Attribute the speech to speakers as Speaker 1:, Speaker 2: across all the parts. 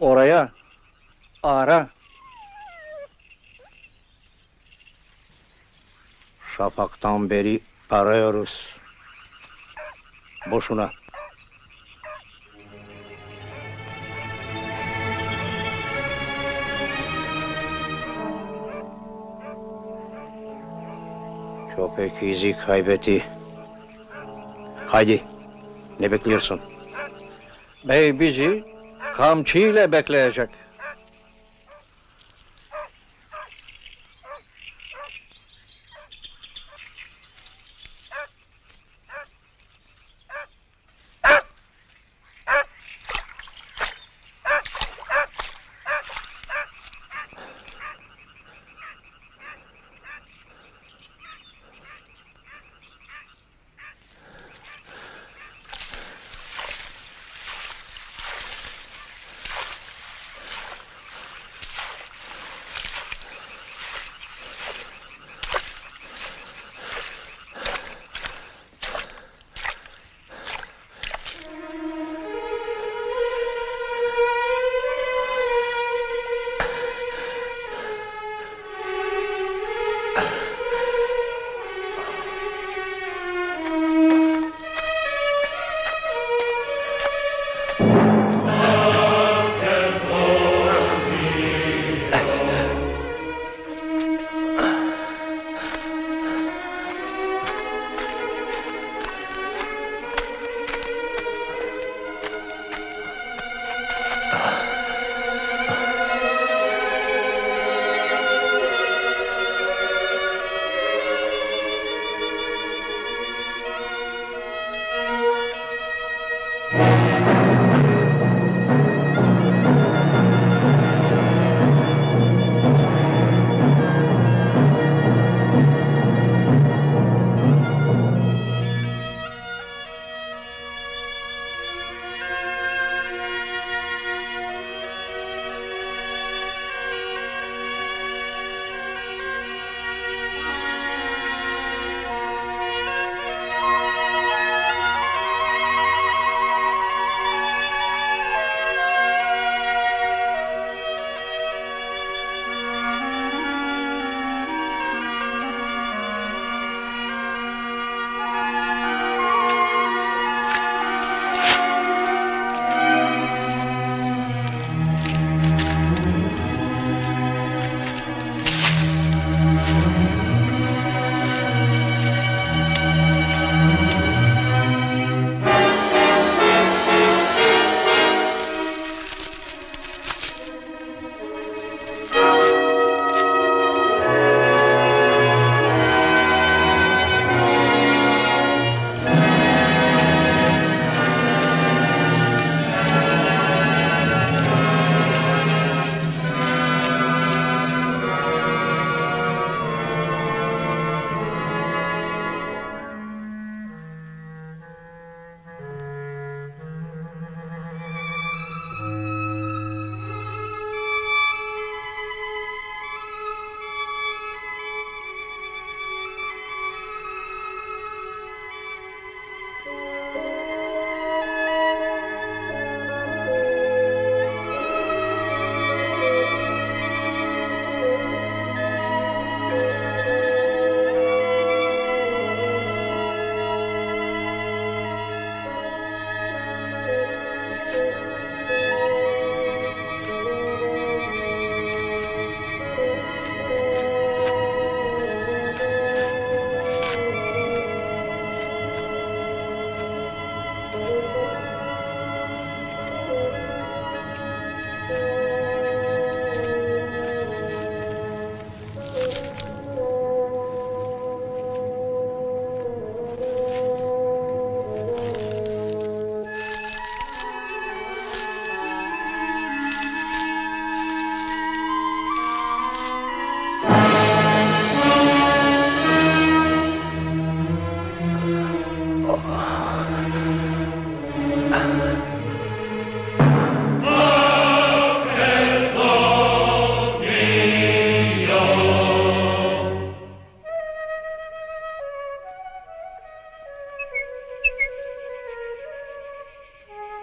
Speaker 1: Oraya ara. Şafaktan beri arıyoruz. Boşuna. Köpek izi kaybetti. Haydi, ne bekliyorsun? Bey bizi kamçıyla bekleyecek.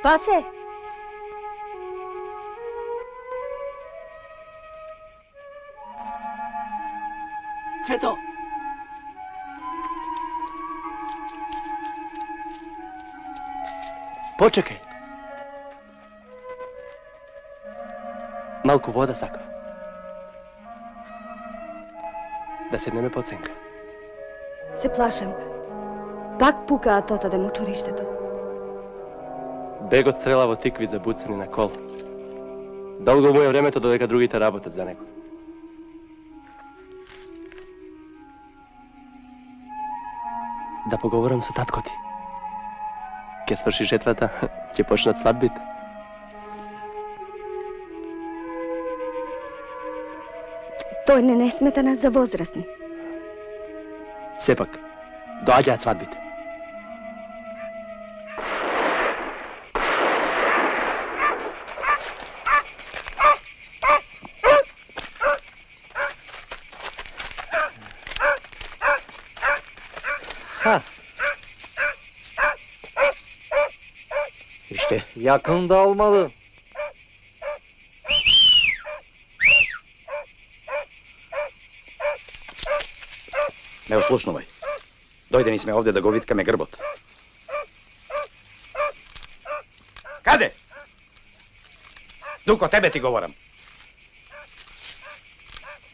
Speaker 2: Спасе! Цвето! Почекај. Малку вода сакав. Да седнеме под сенка.
Speaker 3: Се плашам. Пак пукаат отаде мочуриштето.
Speaker 2: Бегот стрела во тикви за буцани на кол. Долго му е времето додека другите работат за него. Да поговорам со татко ти. Ке сврши жетвата, ќе почнат свадбите.
Speaker 3: Тој не сметана за возрастни.
Speaker 2: Сепак, доаѓаат свадбите.
Speaker 1: İşte yakında olmalı.
Speaker 4: Не ослушнувај. Дојдени сме овде да го виткаме грбот. Каде? Дуко, тебе ти говорам.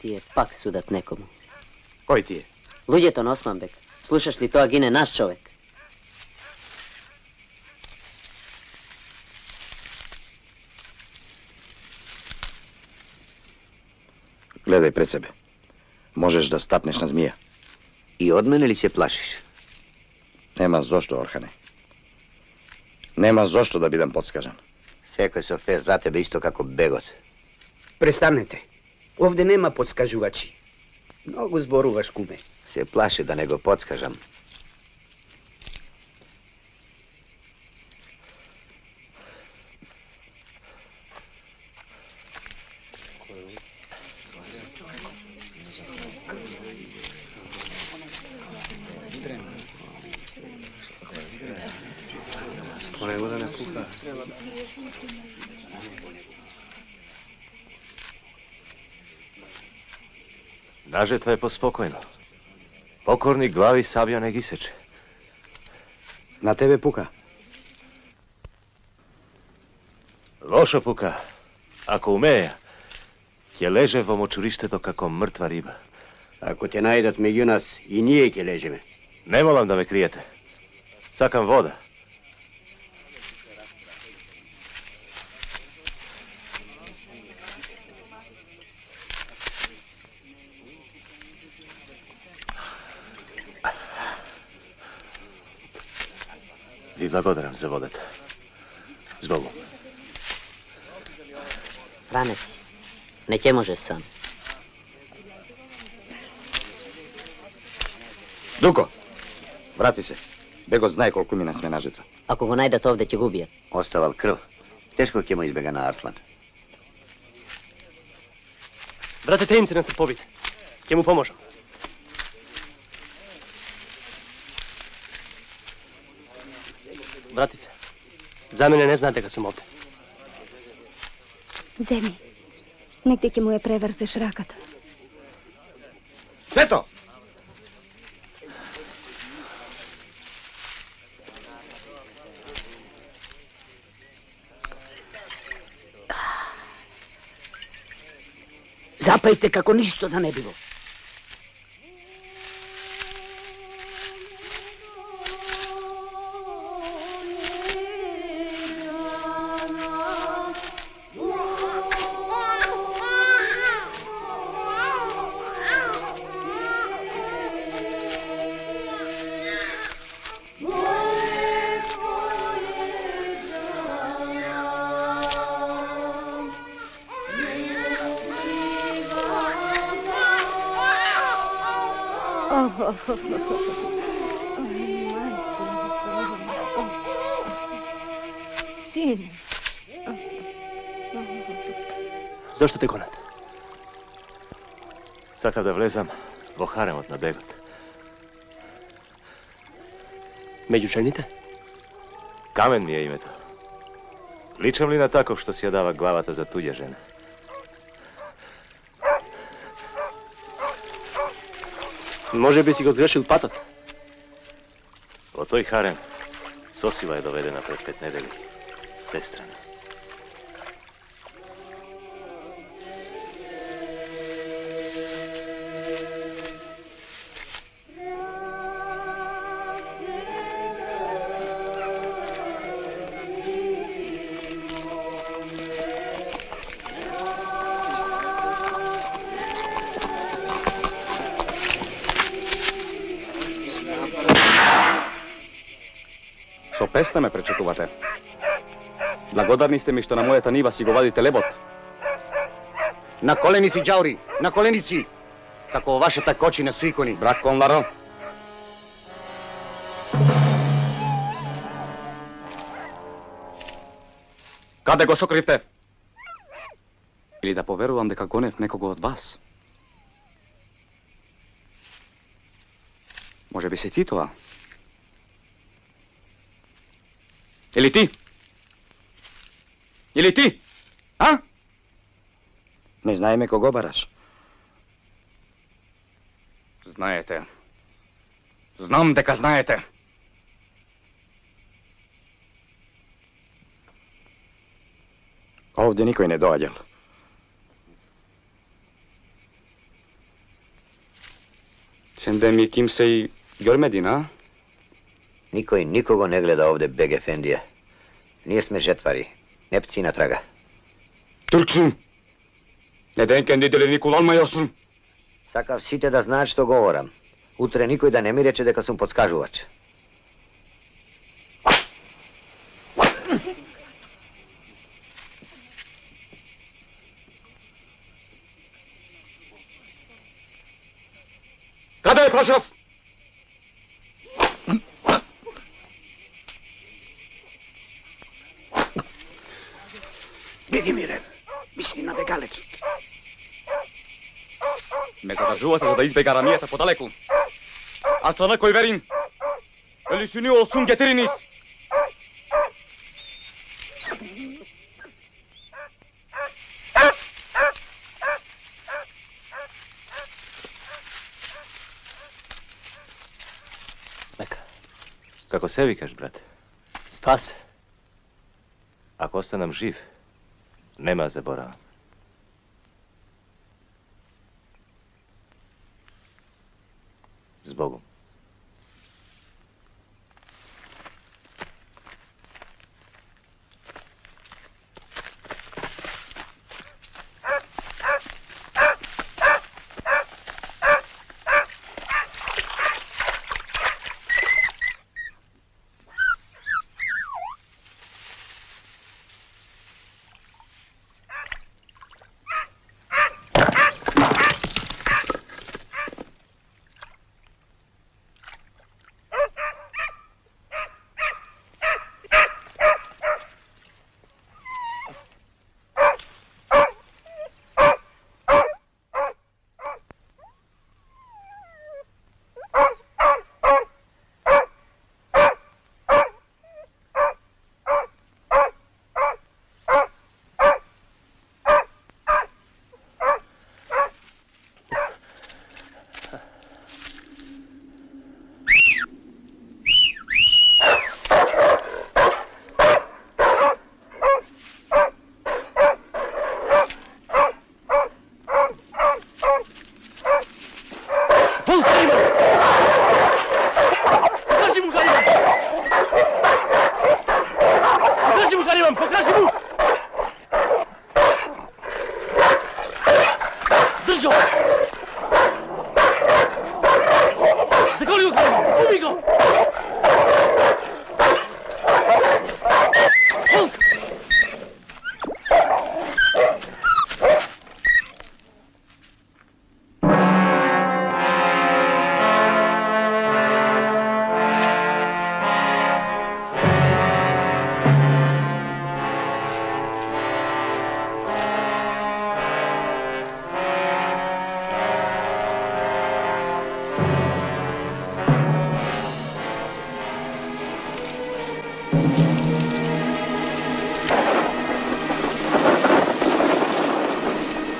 Speaker 5: Тие пак судат некому.
Speaker 4: Кој ти е?
Speaker 5: Луѓето на Османбек. Слушаш ли, тоа гине наш човек.
Speaker 4: Гледај пред себе. Можеш да стапнеш на змија.
Speaker 6: И од мене ли се плашиш?
Speaker 4: Нема зошто, Орхане. Нема зошто да бидам подскажан.
Speaker 6: Секој со фес за тебе исто како бегот.
Speaker 7: Престанете. Овде нема подскажувачи. Многу зборуваш, куме.
Speaker 6: Се плаши да не го подскажам.
Speaker 8: Нажетва е поспокојно. Покорни глави сабја не ги сече.
Speaker 4: На тебе пука.
Speaker 8: Лошо пука. Ако умеја, ќе леже во мочуриштето како мртва риба.
Speaker 6: Ако те најдат меѓу нас, и ние ќе лежеме.
Speaker 8: Не молам да ме криете. Сакам вода. Ви благодарам за водата. Збогу.
Speaker 5: Ранец си. Не ќе можеш сам.
Speaker 4: Дуко, врати се. Бегот знае колку мина сме на жетва.
Speaker 5: Ако го најдат овде, ќе го убијат.
Speaker 6: Оставал крв. Тешко ќе му избега на Арслан.
Speaker 2: Братете им се настрповите. Ќе му поможам. Брати се. За мене не знаат дека сум овде.
Speaker 3: Земи. Негде ќе му ја преврзеш раката.
Speaker 4: Цвето!
Speaker 7: Запајте како ништо да не било.
Speaker 3: Син.
Speaker 2: Зошто те гонат?
Speaker 8: Сакав да влезам во харемот на бегот.
Speaker 2: Меѓу жените?
Speaker 8: Камен ми е името. Личам ли на таков што си ја дава главата за туѓа жена?
Speaker 2: Може би си го завршил патот.
Speaker 8: Во тој харем Сосила е доведена пред 5 недели. Сестрана.
Speaker 9: Со песна ме пречекувате. Благодарни сте ми што на мојата нива си го вадите лебот.
Speaker 6: На коленици, ѓаури, на коленици! Како вашата кочи на свикони.
Speaker 9: Брат Конларо. Каде го сокривте? Или да поверувам дека гонев некого од вас? Може би си ти тоа? Или ти? Или ти? А?
Speaker 4: Не знаеме кого бараш.
Speaker 9: Знаете. Знам дека знаете.
Speaker 4: Овде никој не доаѓал.
Speaker 9: Сенде ми кимсеј Ѓормедин, а?
Speaker 1: Никој никого не гледа овде, бег ефендија. Ние сме жетвари, не пци на трага.
Speaker 9: Турксун! Неден кен диделе Николан мајосун.
Speaker 1: Сакав сите да знаат што говорам. Утре никој да не ми рече дека сум подскажувач.
Speaker 9: Каде е Пашов?
Speaker 7: Биди мирен, мисли на бегалецот.
Speaker 9: Ме задржувате за да избега рамијата подалеку. Аслана кој верин. Елисуни олсун гетеринис.
Speaker 2: Нека.
Speaker 8: Како се викаш, брат?
Speaker 2: Спасе.
Speaker 8: Ако останам жив, нема заборавам. Збогом.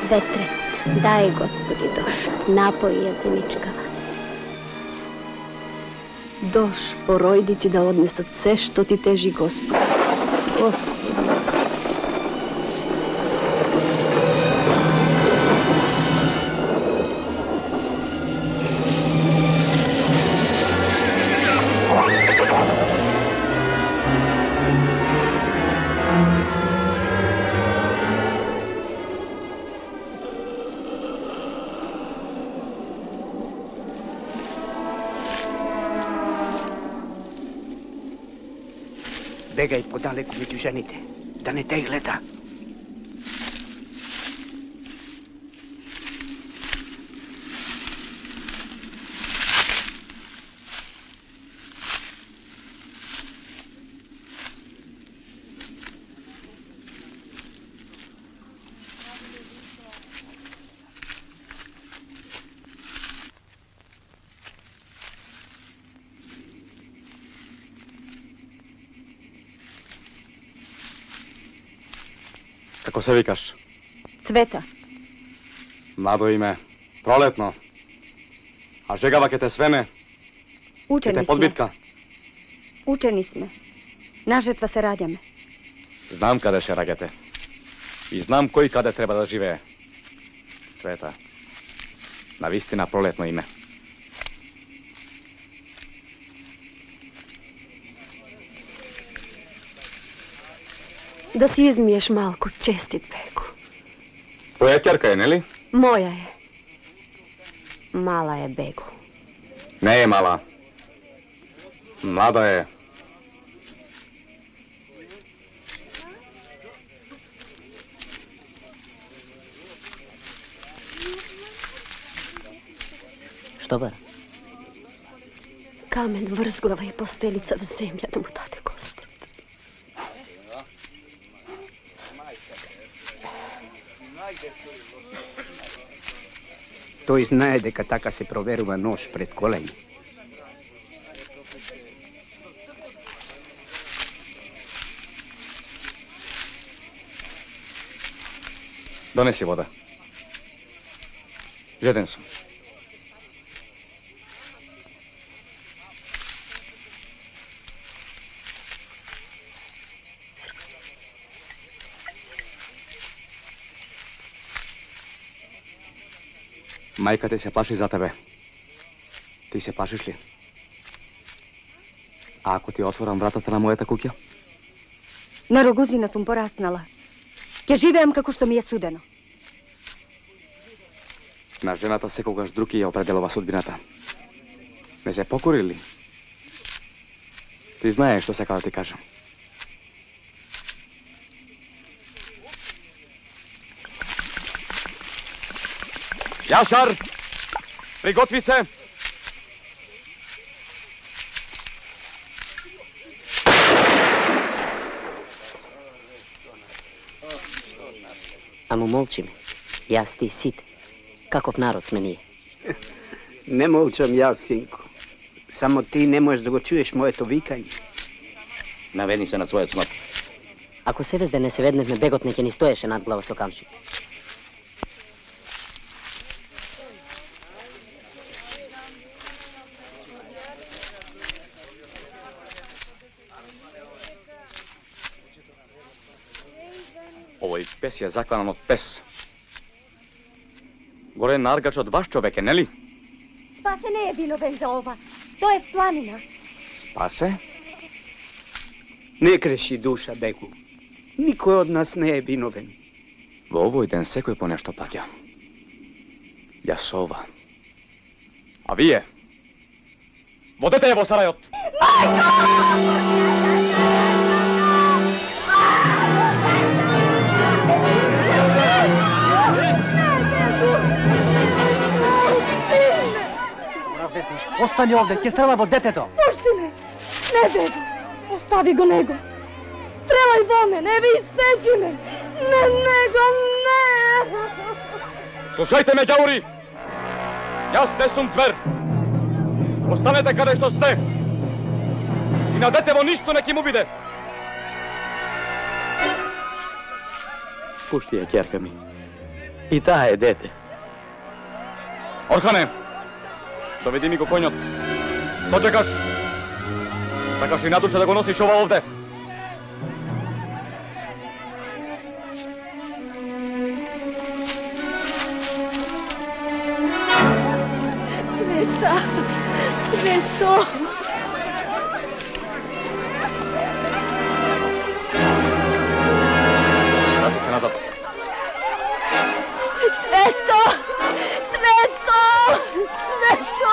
Speaker 3: Vetrec, daj, Gospodi, doš, napoj je zimičkava. дош поројдици да однесат се што ти тежи, Господ. Господ.
Speaker 7: Бегај подалеку меѓу жените, да не те гледа.
Speaker 9: Како се викаш?
Speaker 3: Цвета.
Speaker 9: Младо име, пролетно. А жегава ке те свеме, ке
Speaker 3: Учени
Speaker 9: те
Speaker 3: сме.
Speaker 9: подбитка.
Speaker 3: Учени сме. На жетва се раѓаме.
Speaker 9: Знам каде се раѓате. И знам кој каде треба да живее. Цвета. Навистина пролетно име.
Speaker 3: Да си измиеш малку, честит Беку.
Speaker 9: Твоја ќерка е, нели?
Speaker 3: Моја е. Мала е, Беку.
Speaker 9: Не е мала. Млада е.
Speaker 5: Што бара?
Speaker 3: Камен врзглава и постелица в земја да му даде Господ.
Speaker 7: Тој знае дека така се проверува нож пред колени.
Speaker 9: Донеси вода. Жеден сум. Мајка ти се плаши за тебе. Ти се плашиш ли? А ако ти отворам вратата на мојата куќа?
Speaker 3: На Рогузина сум пораснала. Ќе живеам како што ми е судено.
Speaker 9: На жената секогаш друг ја определува судбината. Не се покори ли? Ти знаеш што сека да ти кажам. Јашар! Приготви се!
Speaker 5: Амо молчиме. Јас ти сите. Каков народ сме ние?
Speaker 7: Не молчам јас, синко. Само ти не можеш да го чуеш моето викање.
Speaker 4: Наведни се над својот сноп.
Speaker 5: Ако Севезде не се ведневме, бегот не ќе ни стоеше над глава со камшик.
Speaker 9: Овој пес е закланан од пес. Горе на аргачот ваш човек е, нели?
Speaker 3: Спасе не е виновен за ова. Тој е втламина.
Speaker 9: Спасе?
Speaker 7: Не креши душа, Беку. Никој од нас не е виновен.
Speaker 9: Во овој ден секој по нешто плаќа. Јас ова. А вие? Водете ја во сарајот!
Speaker 2: Остани овде, ќе стрела во детето.
Speaker 3: Пушти ме! Не, Бего! Остави го него! Стрелај во ме! Не ви исечи ме! Не, него! Не!
Speaker 9: Слушајте ме, ѓаури! Јас не сум звер! Останете каде што сте! И на детево ништо не ќе му биде!
Speaker 7: Пушти ја, ќерка ми. И таа е дете.
Speaker 9: Орхане! Доведи ми го коњот. Што чекаш? Сакаш и натуče да го носиш ова овде?
Speaker 3: Цвета, Цвето.
Speaker 9: Vrati se nazad.
Speaker 3: Цвето! Цвето! Цвето!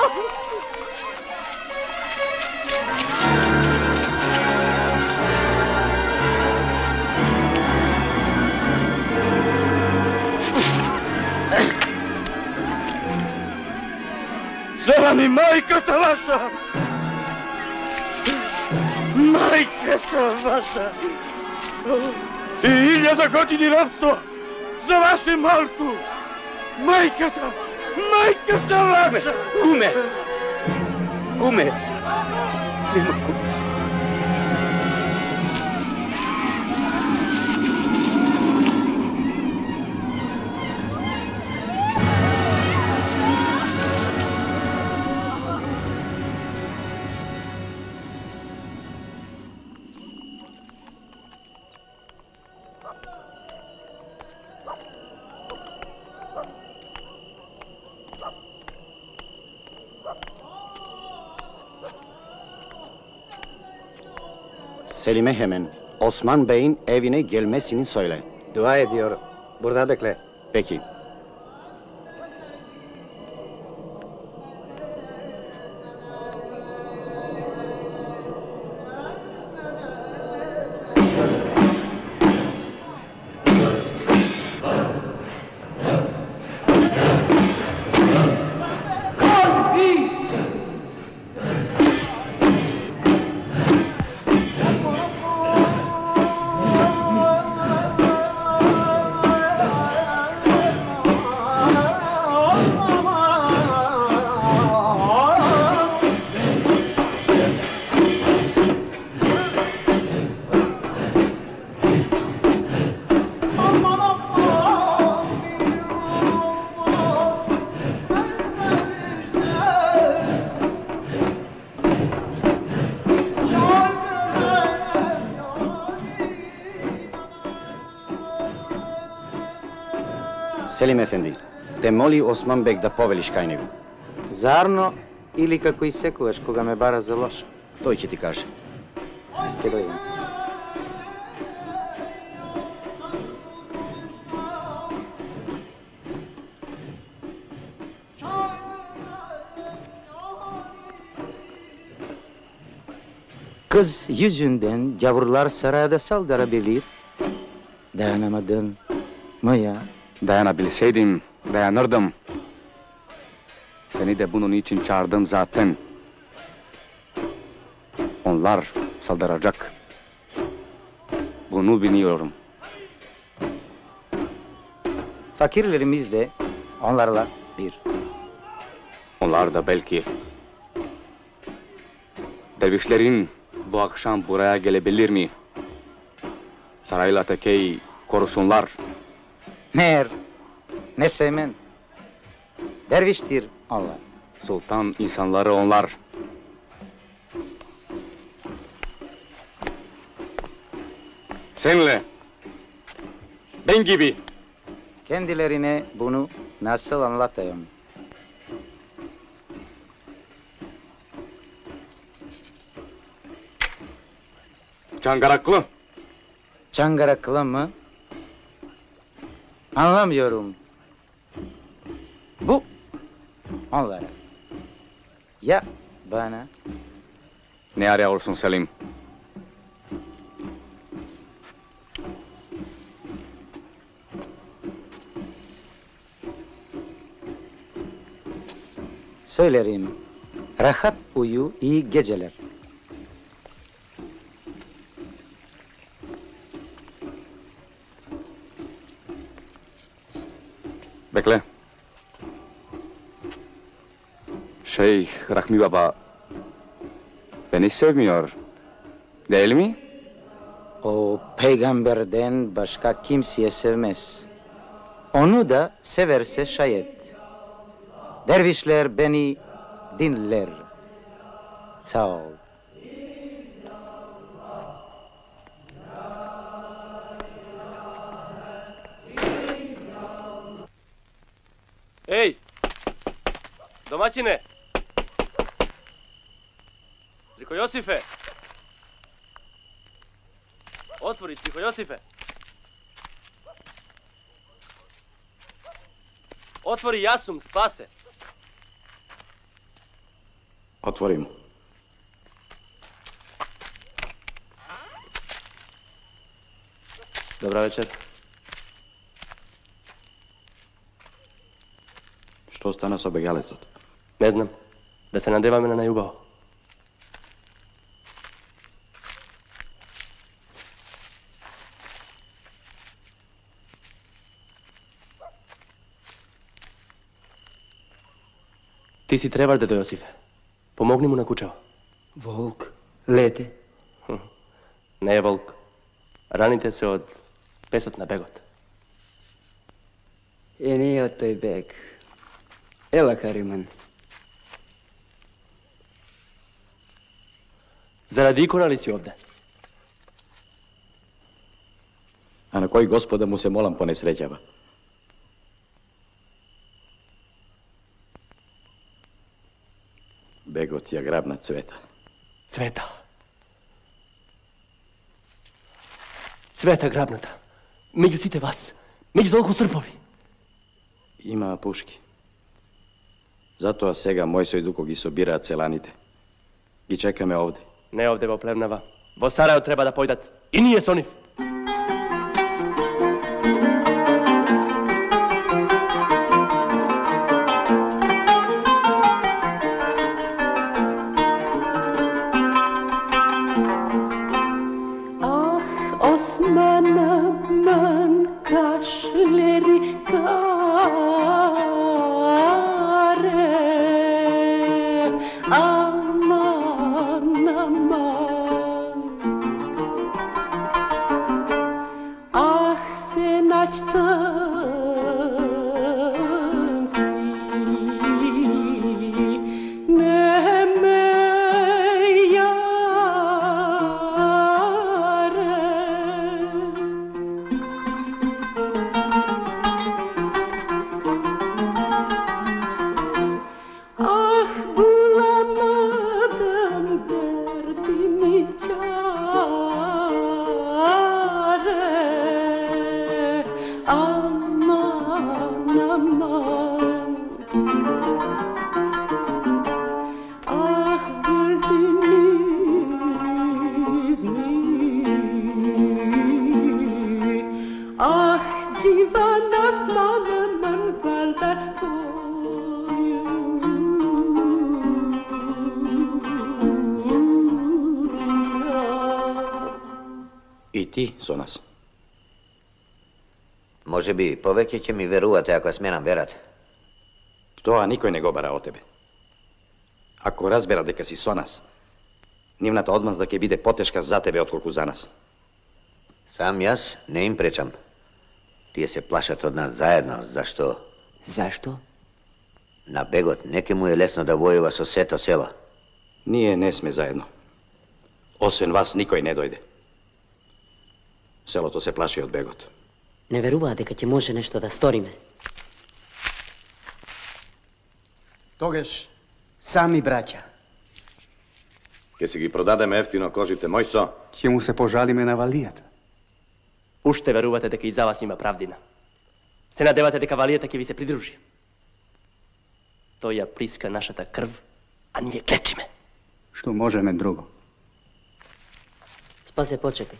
Speaker 9: Зела ми мајката ваша! Мајката ваша! И 1000 години робство за ваше малку! Мајката! Мајката ваша!
Speaker 7: Куме! Куме! Нема куме.
Speaker 6: Selime hemen. Osman Bey'in evine gelmesini söyle.
Speaker 2: Dua ediyor. Burada bekle.
Speaker 6: Peki. Selim Efendi, те моли Осман бек да повелиш кај него.
Speaker 7: Зарно или како и секогаш кога ме бара за лошо?
Speaker 6: Тој ќе ти каже.
Speaker 7: Ќе дојдем. Kız yüzünden yavrular sarayda saldırabilir. Dayanamadın mı ya?
Speaker 10: Dayanabilseydim, dayanırdım. Seni de bunun için çağırdım zaten. Onlar saldıracak. Bunu biliyorum.
Speaker 7: Fakirlerimiz de onlarla bir.
Speaker 10: Onlar da belki. Dervişlerin bu akşam buraya gelebilir mi? Sarayla tekeyi korusunlar.
Speaker 7: Meğer ne sevmen. Derviştir onlar.
Speaker 10: Sultan insanları onlar. Senle. Ben gibi.
Speaker 7: Kendilerine bunu nasıl anlatayım?
Speaker 10: Çangaraklı.
Speaker 7: Çangaraklı mı? Anlamıyorum. Bu onlara. Ya bana?
Speaker 10: Ne arıyorsun Selim?
Speaker 7: Söylerim. Rahat uyu, iyi geceler.
Speaker 10: Bekle. Şeyh Rahmi Baba beni sevmiyor, değil mi?
Speaker 7: O peygamberden başka kimseye sevmez. Onu da severse şayet. Dervişler beni dinler. Sağ ol.
Speaker 2: Domaćine! Striko Josife! Otvori, Striko Josife! Otvori, Jasum, spase!
Speaker 4: Otvorim.
Speaker 2: Dobra večer.
Speaker 4: Што стана со бегалецот?
Speaker 2: Не знам. Да се надеваме на најубаво. Ти си требар, дедо Јосифе. Помогни му на кучево.
Speaker 7: Волк, лете.
Speaker 2: Не е волк. Раните се од песот на бегот.
Speaker 7: Не од тој бег. Ела, Кариман.
Speaker 2: Заради икона ли си овде?
Speaker 4: А на кој Господа му се молам по несреќава? Бегот ја грабна Цвета.
Speaker 2: Цвета. Цвета грабната. Меѓу сите вас. Меѓу толку српови.
Speaker 4: Има пушки. Затоа сега Мојсо и Дуко ги собираат селаните. Ги чекаме овде.
Speaker 2: Не овде во Плевнава. Во Сарајо треба да појдат. И ние со нив.
Speaker 4: И ти со нас.
Speaker 1: Може би повеќе ќе ми верувате ако сменам верата.
Speaker 4: Тоа никој не го бара од тебе. Ако разбера дека си со нас, нивната одмазда ќе биде потешка за тебе отколку за нас.
Speaker 1: Сам јас не им пречам. Тие се плашат од нас заедно, зашто?
Speaker 7: Зашто?
Speaker 1: На бегот не ке му е лесно да војува со сето село.
Speaker 4: Ние не сме заедно. Освен вас никој не дојде. Селото се плаши од бегот.
Speaker 5: Не веруваа дека ќе може нешто да сториме.
Speaker 7: Тогаш сами браќа.
Speaker 6: Ке си ги продадеме ефтино кожите, Мојсо.
Speaker 11: Ќе му се пожалиме на Валијата.
Speaker 2: Уште верувате дека и за вас има правдина. Се надевате дека Валијата ќе ви се придружи. Тој ја приска нашата крв, а ние клечиме.
Speaker 11: Што можеме друго?
Speaker 5: Спасе, почекај.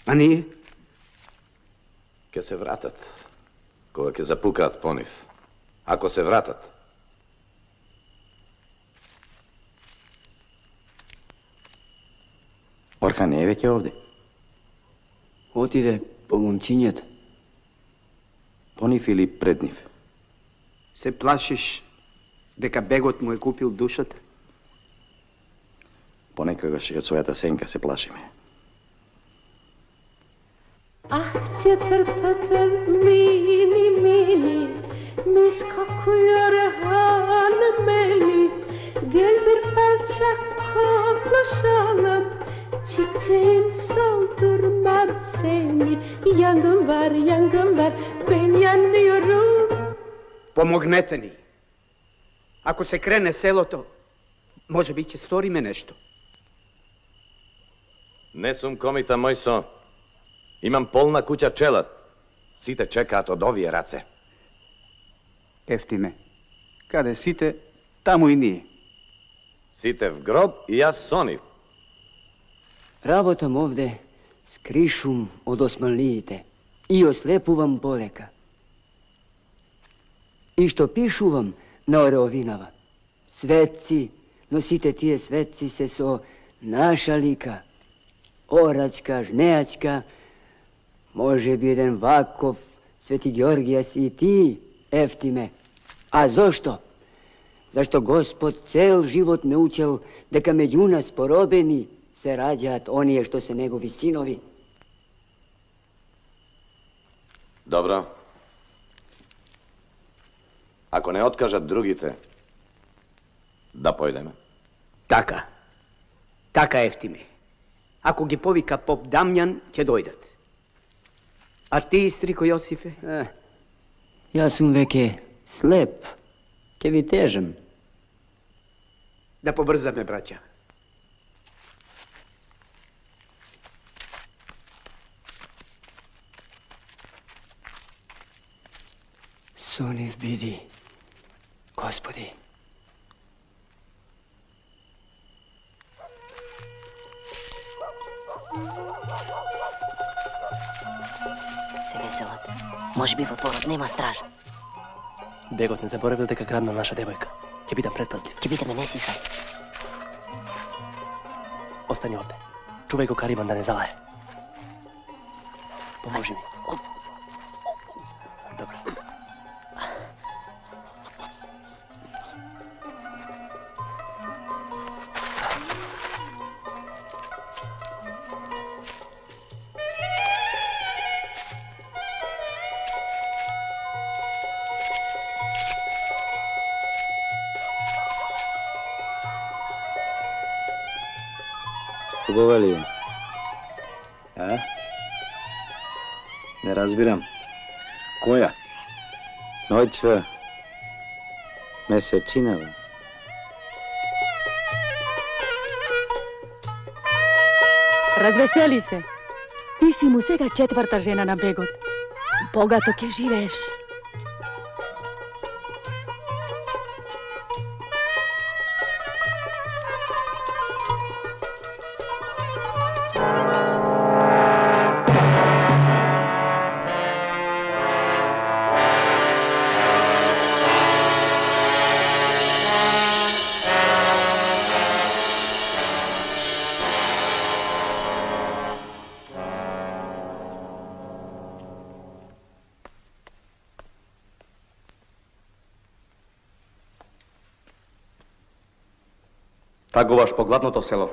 Speaker 7: А ние?
Speaker 6: Ке се вратат, кога ќе запукаат по нив. Ако се вратат.
Speaker 4: Орхан не е веќе овде.
Speaker 7: Отиде по момчињата.
Speaker 4: По нив или пред нив?
Speaker 7: Се плашиш дека бегот му е купил душата?
Speaker 4: Понекогаш и од својата сенка се плашиме.
Speaker 3: Çıtır pıtır mini mini mis kokuyor hanımeli. Gel bir parça koklaşalım, çiçeğim soldurma
Speaker 12: var seni, yangın var, ben yanıyorum.
Speaker 7: Pomognete ni. Ako se krene селото, може би ќе сториме нешто.
Speaker 6: Не сум комита, мој со. Имам полна куќа челат. Сите чекаат од овие раце.
Speaker 11: Ефтиме, каде сите, таму и ние.
Speaker 6: Сите в гроб и јас со нив.
Speaker 5: Работам овде, скришум од османлиите и ослепувам полека. И што пишувам на ореовинава. Светци, но сите тие светци се со наша лика. Орачка, жнеачка, може би еден Ваков, Свети Георгијас и ти, Ефтиме. А зошто? Зашто Господ цел живот ме учел дека меѓу нас поробени се раѓаат оние што се негови синови.
Speaker 6: Добро. Ако не откажат другите, да појдеме.
Speaker 7: Така. Така, Ефтиме. Ако ги повика поп Дамјан, ќе дојдат. А ти, стрико Јосифе?
Speaker 5: Јас сум веќе слеп. Ке ви тежам.
Speaker 7: Да побрзаме, браќа.
Speaker 5: Со нив биди, Господи.
Speaker 13: Се веселат. Може би во дворот нема стража.
Speaker 2: Бегот не заборавил дека крадна наша девојка. Ќе бидам предпазлив.
Speaker 13: Ќе бидеме, не си се.
Speaker 2: Остани овде. Чувај го Кариман да не залае. Поможи ми. Добро.
Speaker 4: Хубава ли е? А? Не разбирам. Која? Ноќва. Месечинава.
Speaker 3: Развесели се. Ти си му сега четврта жена на бегот. Богато ќе живееш.
Speaker 10: Тагуваш по гладното село.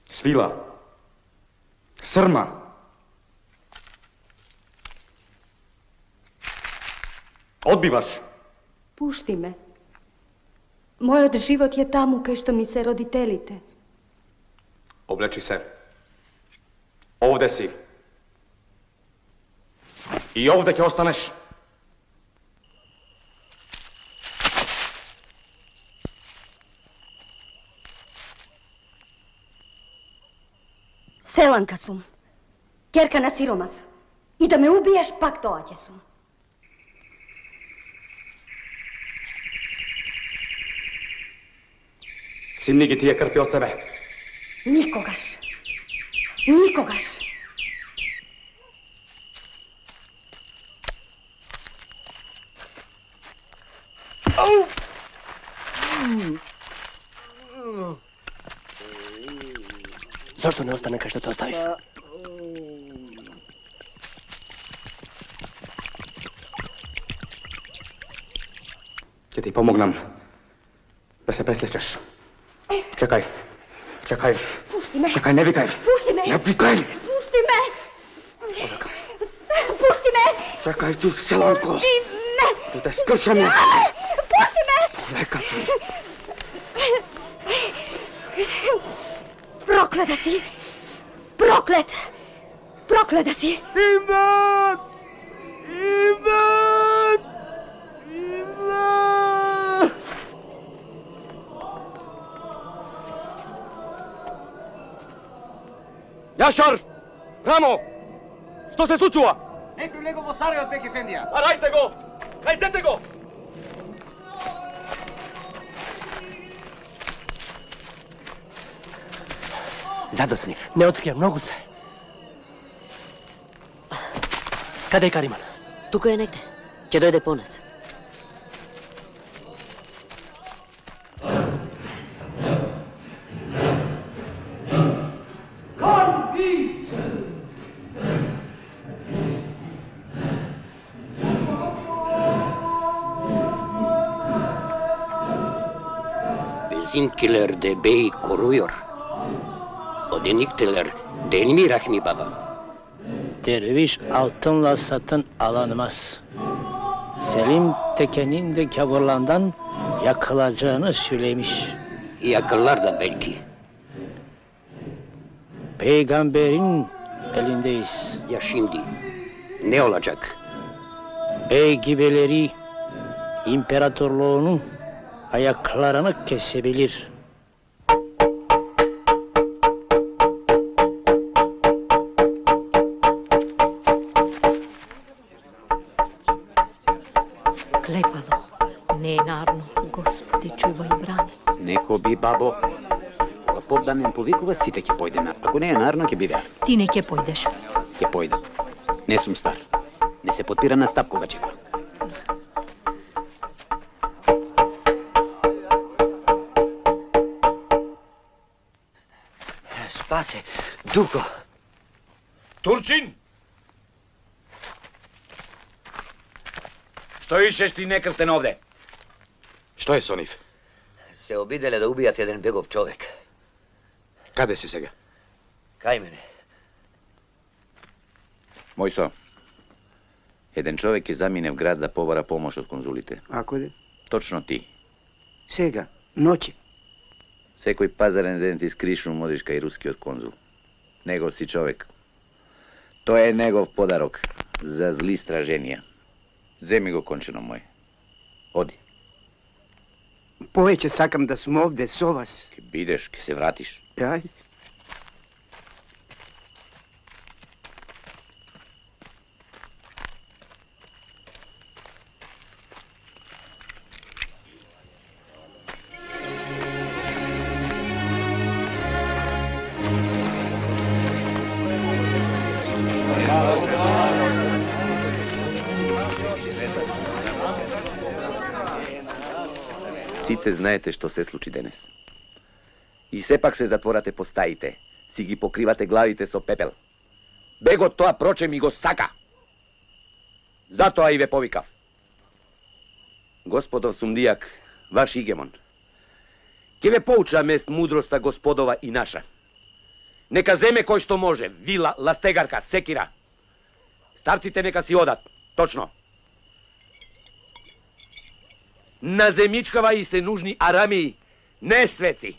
Speaker 10: Свила. Срма. Одбиваш.
Speaker 3: Пушти ме. Мојот живот е таму кај што ми се родителите.
Speaker 10: Облечи се. Овде си. И овде ќе останеш.
Speaker 3: Селанка сум. Ќерка на сиромав. И да ме убиеш, пак тоа ќе сум.
Speaker 10: Симни ги тие крпи од себе.
Speaker 3: Никогаш. Никогаш.
Speaker 2: Зошто не остане кај што те оставив?
Speaker 10: Ќе ти помогнам да се преслечеш. Чекај. Чекај.
Speaker 3: Пушти ме.
Speaker 10: Чекај, не викај.
Speaker 3: Пушти ме.
Speaker 10: Не викај.
Speaker 3: Пушти ме. Пушти ме.
Speaker 10: Чекај ти, Селанко.
Speaker 3: Пушти ме.
Speaker 10: Да те скршам јас.
Speaker 3: Пушти ме.
Speaker 10: Лека ти.
Speaker 3: Проклета си! Проклет! Проклета си!
Speaker 10: Иван! Иван! Иван!
Speaker 9: Јашар! Рамо! Што се случува?
Speaker 14: Некој влегол во сарајот, бек ефендија.
Speaker 9: Арајте го! Најдете го!
Speaker 5: Задот нив.
Speaker 2: Не открија, многу се. Каде е Кариман?
Speaker 13: Тука е негде. Ќе дојде по нас.
Speaker 15: Benzinkiller de bey koruyor. O denikteler değil mi Rahmi Baba?
Speaker 16: Derviş altınla satın alınmaz. Selim Teke'nin de kavurlandan yakılacağını söylemiş.
Speaker 15: Yakırlar da belki.
Speaker 16: Peygamberin elindeyiz.
Speaker 15: Ya şimdi ne olacak?
Speaker 16: Bey gibileri imparatorluğunun ayaklarını kesebilir.
Speaker 17: Klepalo, nenarno, Господи, чувај и брани.
Speaker 7: Неко би, бабо. Кога поп Дамјан повикува, сите ќе појдеме. Ако не е нарно, ќе биде.
Speaker 17: Ти не ќе појдеш.
Speaker 7: Ќе појдам. Не сум стар. Не се подпира на стап кога чека.
Speaker 1: Спасе, Дуко.
Speaker 4: Турчин! Што ишеш ти некрстен овде? Што е со нив?
Speaker 1: Се обиделе да убијат еден бегов човек.
Speaker 4: Каде си сега?
Speaker 1: Кај мене.
Speaker 6: Мојсо, еден човек ќе замине в град да побара помош од конзулите.
Speaker 5: Ако де?
Speaker 6: Точно ти.
Speaker 5: Сега, ноќе.
Speaker 6: Секој пазарен ден ти скришно модиш кај рускиот конзул. Негов си човек. Тоа е негов подарок за зли страженија. Земи го кончено мој. Оди.
Speaker 5: Повеќе сакам да сум овде со вас.
Speaker 6: Ке бидеш, ке се вратиш.
Speaker 5: Ај.
Speaker 6: Сите знаете што се случи денес. И сепак се затворате по стаите, си ги покривате главите со пепел. Бегот тоа проче ми го сака. Затоа и ве повикав. Господов Сундијак, ваш игемон, ќе ве поуча мест мудроста господова и наша. Нека земе кој што може, вила, ластегарка, секира. Старците нека си одат, точно. На земјичкава и се нужни арамии, не светци.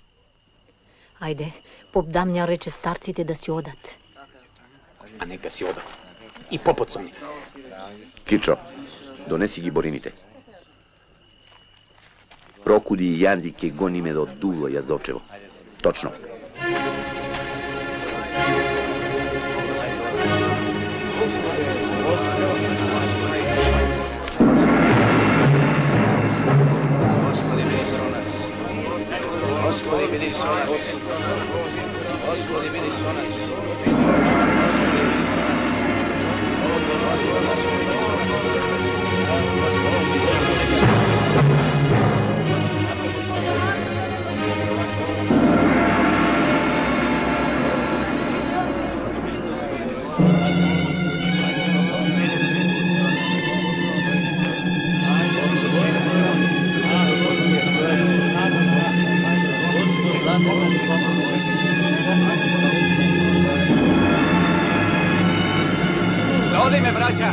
Speaker 17: Ајде, поп Дамјан рече старците да си одат.
Speaker 7: А нека си одат. И попот со нив.
Speaker 6: Кичо, донеси ги борините. Прокуди и Јанзи ке гониме до Дувло Јазовчево. Точно.
Speaker 10: Господи, биди со нас. Господи, биди со нас.
Speaker 14: Да одиме, браќа.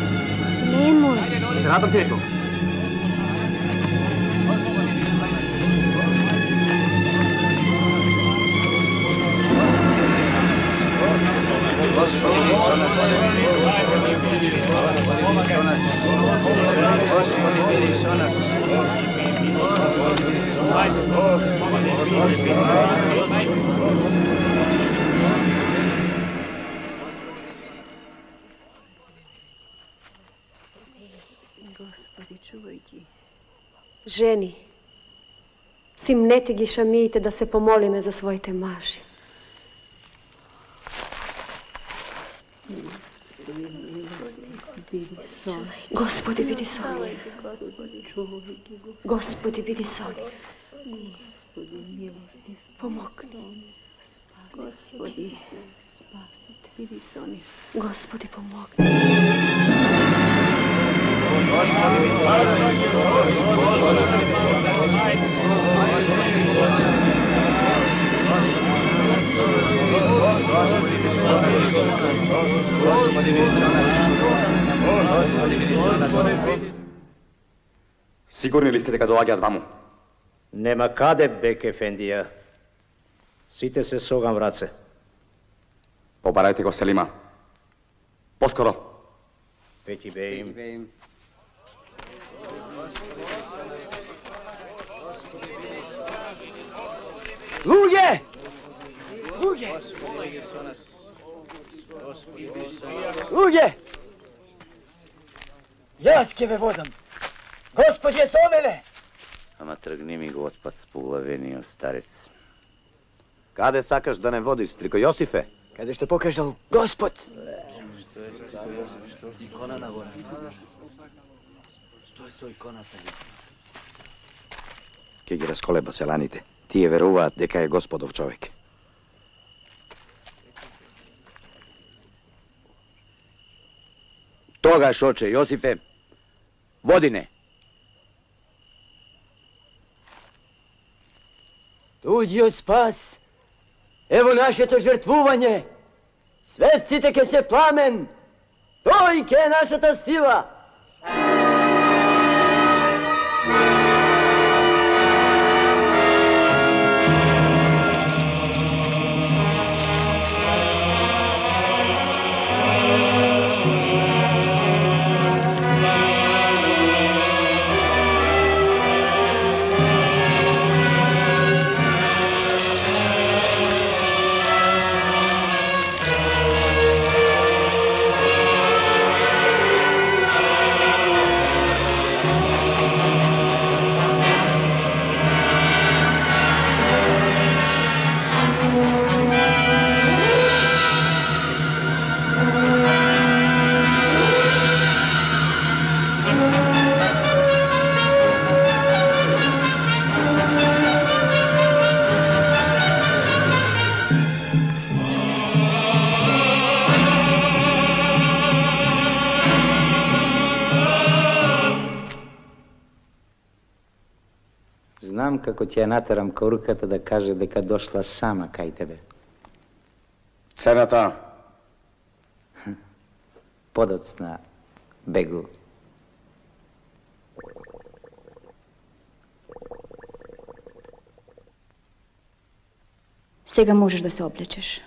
Speaker 3: Немој.
Speaker 14: Се радам ти некој.
Speaker 10: Господи, биди со нас.
Speaker 18: Господи, чувај ги. Жени, симнете ги шамиите да се помолиме за своите мажи. Господи, биди со нив. Господи, биди со нив. Помогни. Господи, биди со нив. Господи, помогни.
Speaker 9: Сигурни ли сте дека доаѓаат ваму?
Speaker 16: Нема каде, бек ефендија. Сите се согам раце.
Speaker 9: Побарајте го Селима. Поскоро.
Speaker 16: Пети беим.
Speaker 5: Луѓе! Луѓе! Луѓе! Јас ќе ве водам. Господје со мене!
Speaker 6: Ама тргни ми го отпад сполавениот старец.
Speaker 1: Каде сакаш да не водиш, стрико Јосифе?
Speaker 5: Каде што покажал Господ.
Speaker 10: Икона на гора.
Speaker 5: Што е со иконата?
Speaker 4: Ке ги расколеба селаните. Тие веруваат дека е Господов човек.
Speaker 6: Тогаш, оче, Јосифе, води не.
Speaker 5: Туѓиот спас. Ево нашето жртвување. Светците ке се пламен. Тој ке е нашата сила.
Speaker 19: Знам како ќе ја натерам каурката да каже дека дошла сама кај тебе.
Speaker 9: Цената?
Speaker 19: Подоцна, бегу.
Speaker 20: Сега можеш да се облечеш.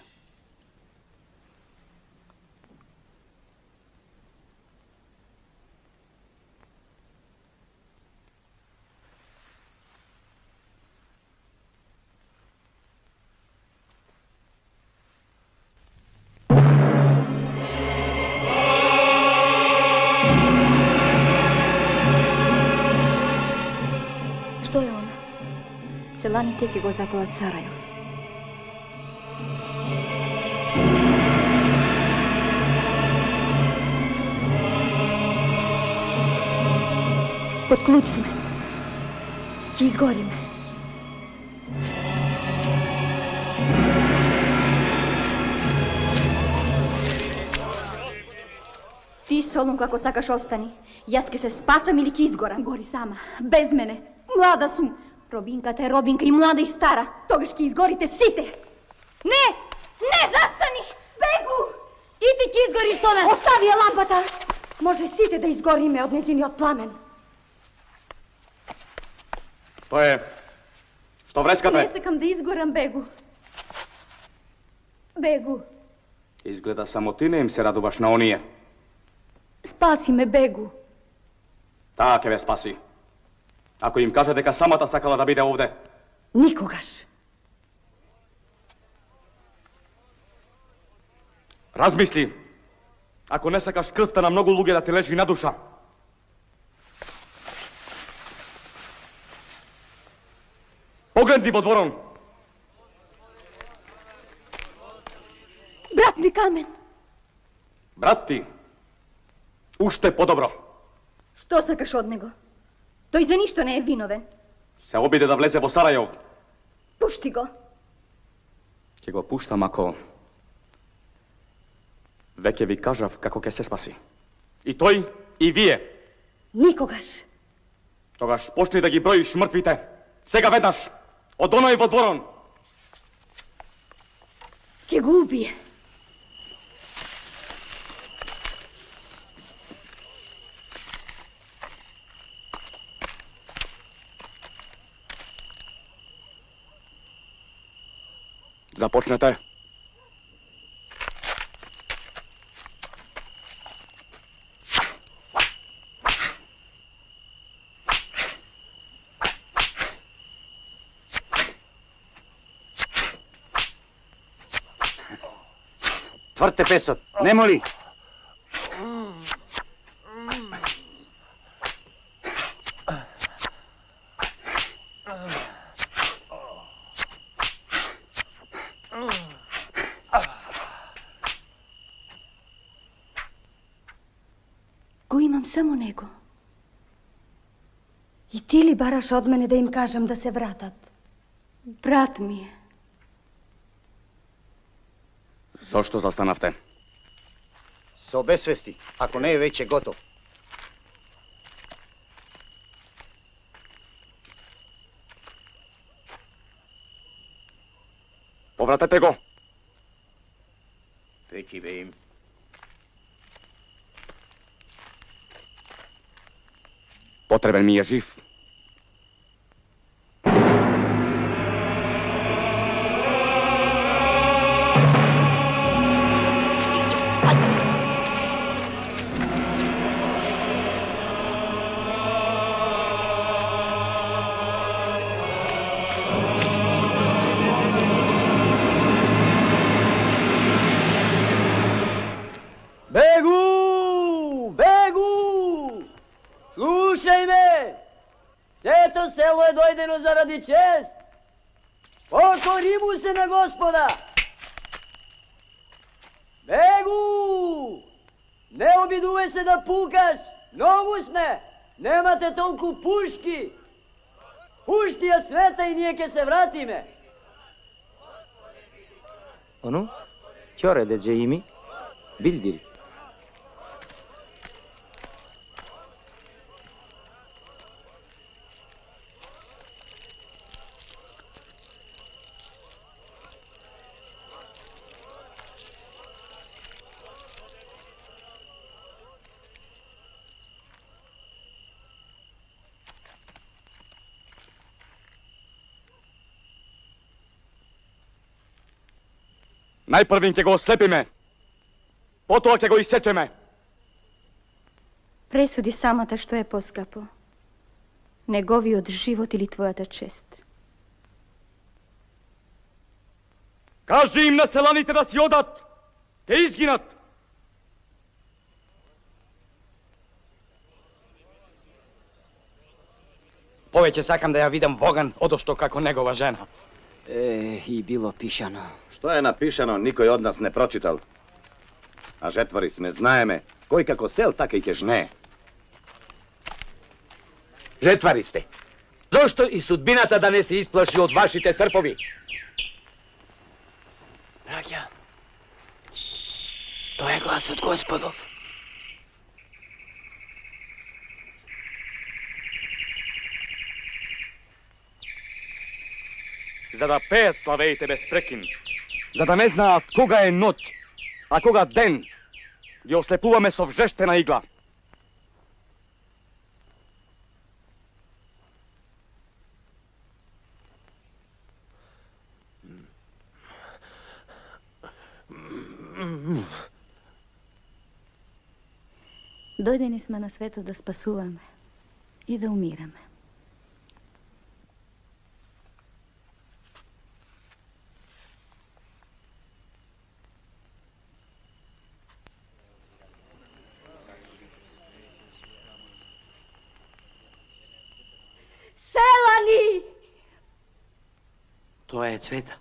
Speaker 3: Што е она?
Speaker 20: Селаните ќе го запалат Сарајев.
Speaker 3: Под клуч сме. Ќе изгориме.
Speaker 20: Ти, Солун, како сакаш остани. Јас ке се спасам или ќе изгорам.
Speaker 3: Гори сама, без мене. Млада сум.
Speaker 20: Робинката е робинка и млада и стара.
Speaker 3: Тогаш ќе изгорите сите.
Speaker 20: Не! Не, застани!
Speaker 3: Бегу!
Speaker 20: И ти ќе изгориш со нас!
Speaker 3: Остави ја лампата! Може сите да изгориме од незиниот пламен.
Speaker 9: Тоа е. Што врескате?
Speaker 3: Не сакам да изгорам, Бегу. Бегу.
Speaker 9: Изгледа само ти не им се радуваш на оние.
Speaker 3: Спаси ме, бегу.
Speaker 9: Таа ќе ве спаси. Ако им каже дека самата сакала да биде овде.
Speaker 3: Никогаш.
Speaker 9: Размисли. Ако не сакаш крвта на многу луѓе да ти лежи на душа. Погледни во дворон.
Speaker 3: Брат ми Камен.
Speaker 9: Брат ти. Уште подобро.
Speaker 20: Што сакаш од него? Тој за ништо не е виновен.
Speaker 9: Се обиде да влезе во Сарајево.
Speaker 20: Пушти го.
Speaker 9: Ќе го пуштам ако... Веќе ви кажав како ќе се спаси. И тој, и вие.
Speaker 3: Никогаш.
Speaker 9: Тогаш почни да ги броиш мртвите. Сега веднаш. Од оној во дворон.
Speaker 3: Ке го убие.
Speaker 9: Започнете.
Speaker 15: Тврте песот, немо ли?
Speaker 3: Го имам само него. И ти ли бараш од мене да им кажам да се вратат? Брат ми е.
Speaker 9: Зошто застанавте?
Speaker 15: Со бесвести, ако не е веќе готов.
Speaker 9: Повратете го.
Speaker 15: Пети бе им.
Speaker 9: Потребен ми е жив.
Speaker 5: Бегу! Бегу! Слушај ме! Сето село е дојдено заради чест. Покори му се на Господа! Бегу! Не обидувај се да пукаш! Многу сме! Немате толку пушки! Пушти од света и ние ќе се вратиме!
Speaker 19: Оно? Ќоре де Джеими? Билдири.
Speaker 9: Најпрвин ќе го ослепиме. Потоа ќе го исчечеме.
Speaker 20: Пресуди самата што е поскапо. Неговиот живот или твојата чест.
Speaker 9: Кажи им на селаните да си одат. Ќе изгинат.
Speaker 4: Повеќе сакам да ја видам Воган одошто како негова жена.
Speaker 5: И било пишано.
Speaker 6: Што е напишано, никој од нас не прочитал. А жетвари сме, знаеме, кој како сел, така и ќе жнее.
Speaker 15: Жетвари сте. Зошто и судбината да не се исплаши од вашите српови?
Speaker 5: Браќа, тоа е гласот Господов.
Speaker 9: За да пеат славеите без прекин, за да не знаат кога е ноќ, а кога ден, ги ослепуваме со вжештена игла.
Speaker 20: Дојдени сме на светот да спасуваме и да умираме.
Speaker 3: Селани!
Speaker 7: Тоа е Цвета.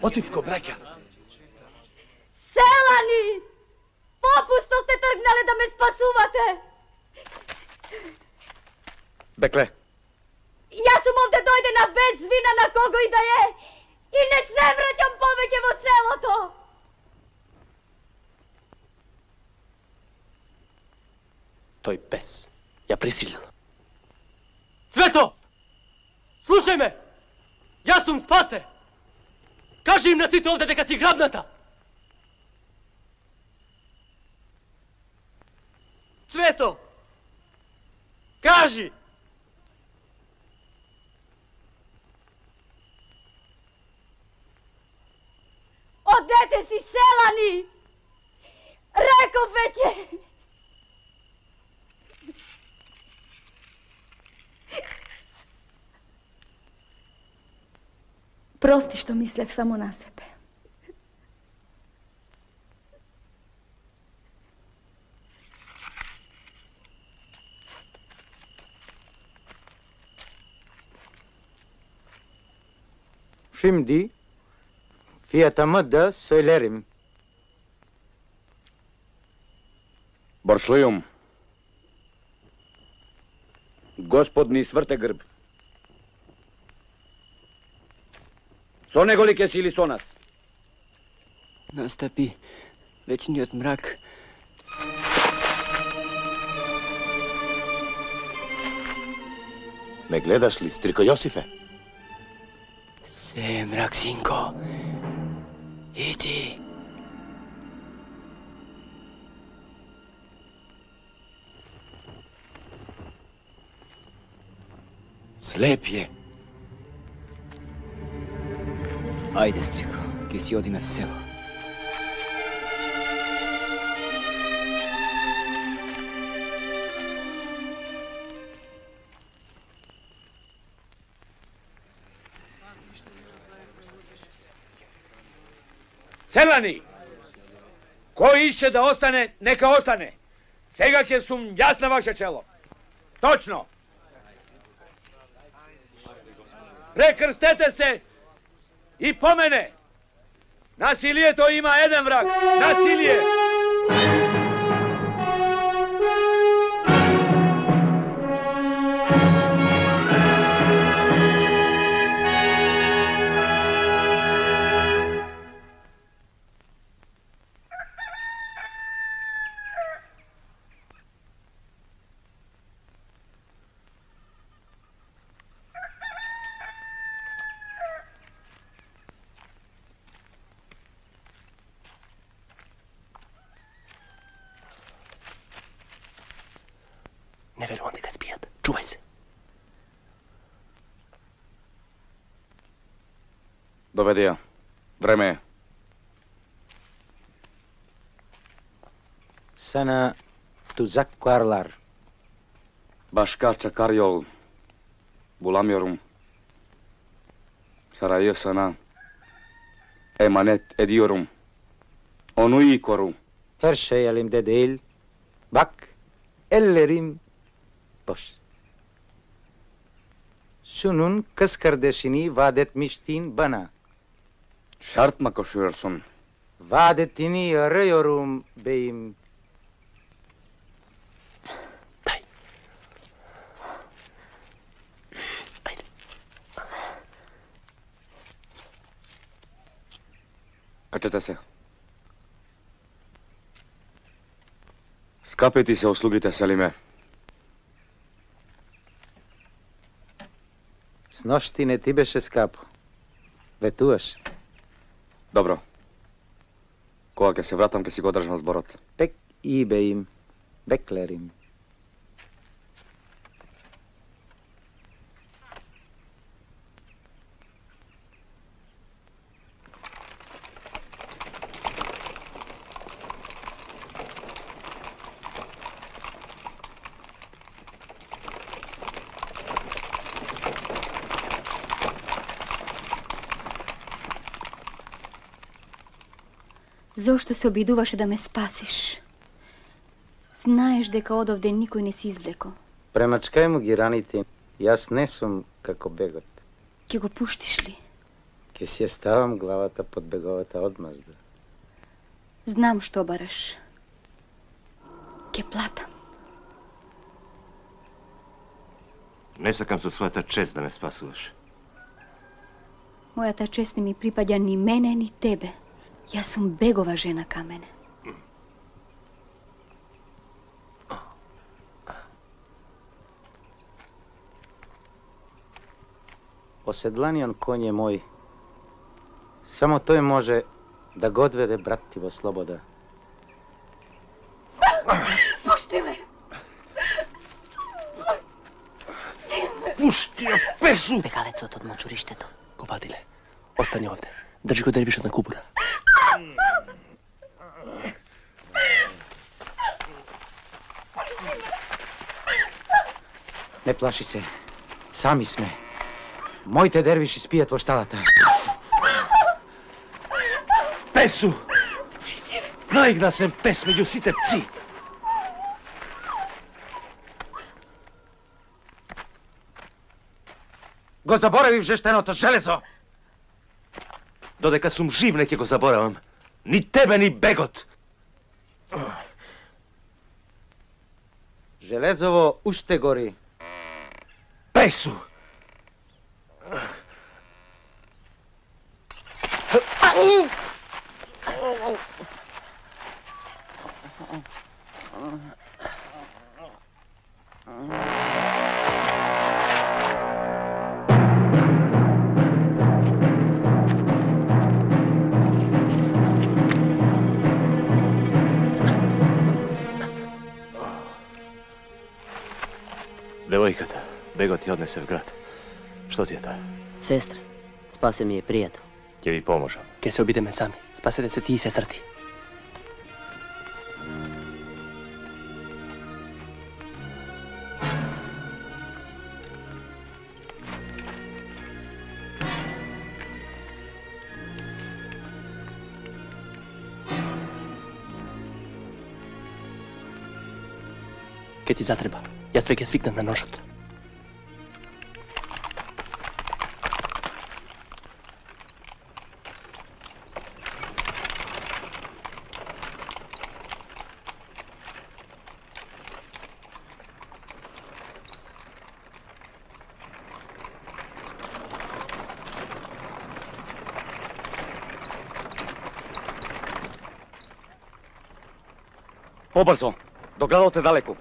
Speaker 15: Отивко, браќа.
Speaker 3: Селани! Попусто сте тргнале да ме спасувате!
Speaker 15: Бекле.
Speaker 3: Јас сум овде дојдена без вина на кого и да е и не се враќам повеќе во селото!
Speaker 2: Тој пес ја присилил. Цвето! Слушај ме! Јас сум Спасе! Кажи им на сите овде дека си грабната!
Speaker 7: Цвето! Кажи!
Speaker 3: Одете си, Селани! Реков веќе!
Speaker 20: Прости што мислев само на себе.
Speaker 19: Şimdi fiyatımı da söylerim.
Speaker 9: Боршлиум. Господ ни сврте грб. Со него ли ќе сили со нас?
Speaker 5: Настапи вечниот мрак.
Speaker 8: Ме гледаш ли, стрико Јосифе?
Speaker 5: Се е мрак, синко. Иди.
Speaker 8: Слеп е.
Speaker 5: Ајде, стрико, ќе си одиме в село.
Speaker 15: Селани! Кој ише да остане, нека остане. Сега ќе сум јас на ваше чело. Точно! Прекрстете се и по мене. Насилието има еден враг. Насилие!
Speaker 2: Не верувам дека спијат. Чувај се.
Speaker 9: Доведи ја. Време е.
Speaker 19: Sana tuzaklarlar.
Speaker 9: Başka çakar yol. Bulamıyorum. Sarayı sana emanet ediyorum. Onu iyi koru.
Speaker 19: Her şey elimde değil. Bak, ellerim boş. Şunun kız kardeşini vaat etmiştin bana.
Speaker 9: Şart mı koşuyorsun?
Speaker 19: Vaat ettiğini arıyorum beyim.
Speaker 9: Качете се. Скапи ти се услугите, Селиме.
Speaker 19: С нощи не ти беше скапо. Ветуваш.
Speaker 9: Добро. Кога ќе се вратам, ќе си го држам зборот.
Speaker 19: Пек и беим. Беклерим.
Speaker 20: Зошто се обидуваше да ме спасиш? Знаеш дека одовде никој не си извлекол.
Speaker 19: Премачкај му ги раните. Јас не сум како бегот.
Speaker 20: Ке го пуштиш ли?
Speaker 19: Ке си ја ставам главата под беговата одмазда.
Speaker 20: Знам што бараш. Ке платам.
Speaker 8: Не сакам со својата чест да ме спасуваш.
Speaker 20: Мојата чест не ми припаѓа ни мене, ни тебе. Јас сум бегова жена камене.
Speaker 19: Оседланиот коњ е мој. Само тој може да го одведе брат ти во слобода.
Speaker 3: Пушти ме!
Speaker 2: Пушти ја, Песу!
Speaker 13: Бегалецот од мочуриштето.
Speaker 2: Го вадиле. Остани овде. Држи го дервишот на кубура.
Speaker 19: Не плаши се. Сами сме. Моите дервиши спијат во шталата.
Speaker 8: Песу! Најгнасен пес меѓу сите пци.
Speaker 19: Го заборавив жештеното железо.
Speaker 8: Додека сум жив не ќе го заборавам. Ни тебе, ни бегот.
Speaker 19: Железово уште гори.
Speaker 8: Песу! Девојката, бегот ја однесе в град. Што ти е тоа?
Speaker 13: Сестра, спасе ми е пријател.
Speaker 8: Ќе ви поможам.
Speaker 2: Ке се обидеме сами. Спасете се ти и сестра ти. Ке ти затреба. Јас веќе свикнав на ножот.
Speaker 9: Побрзо, до градот е далеку.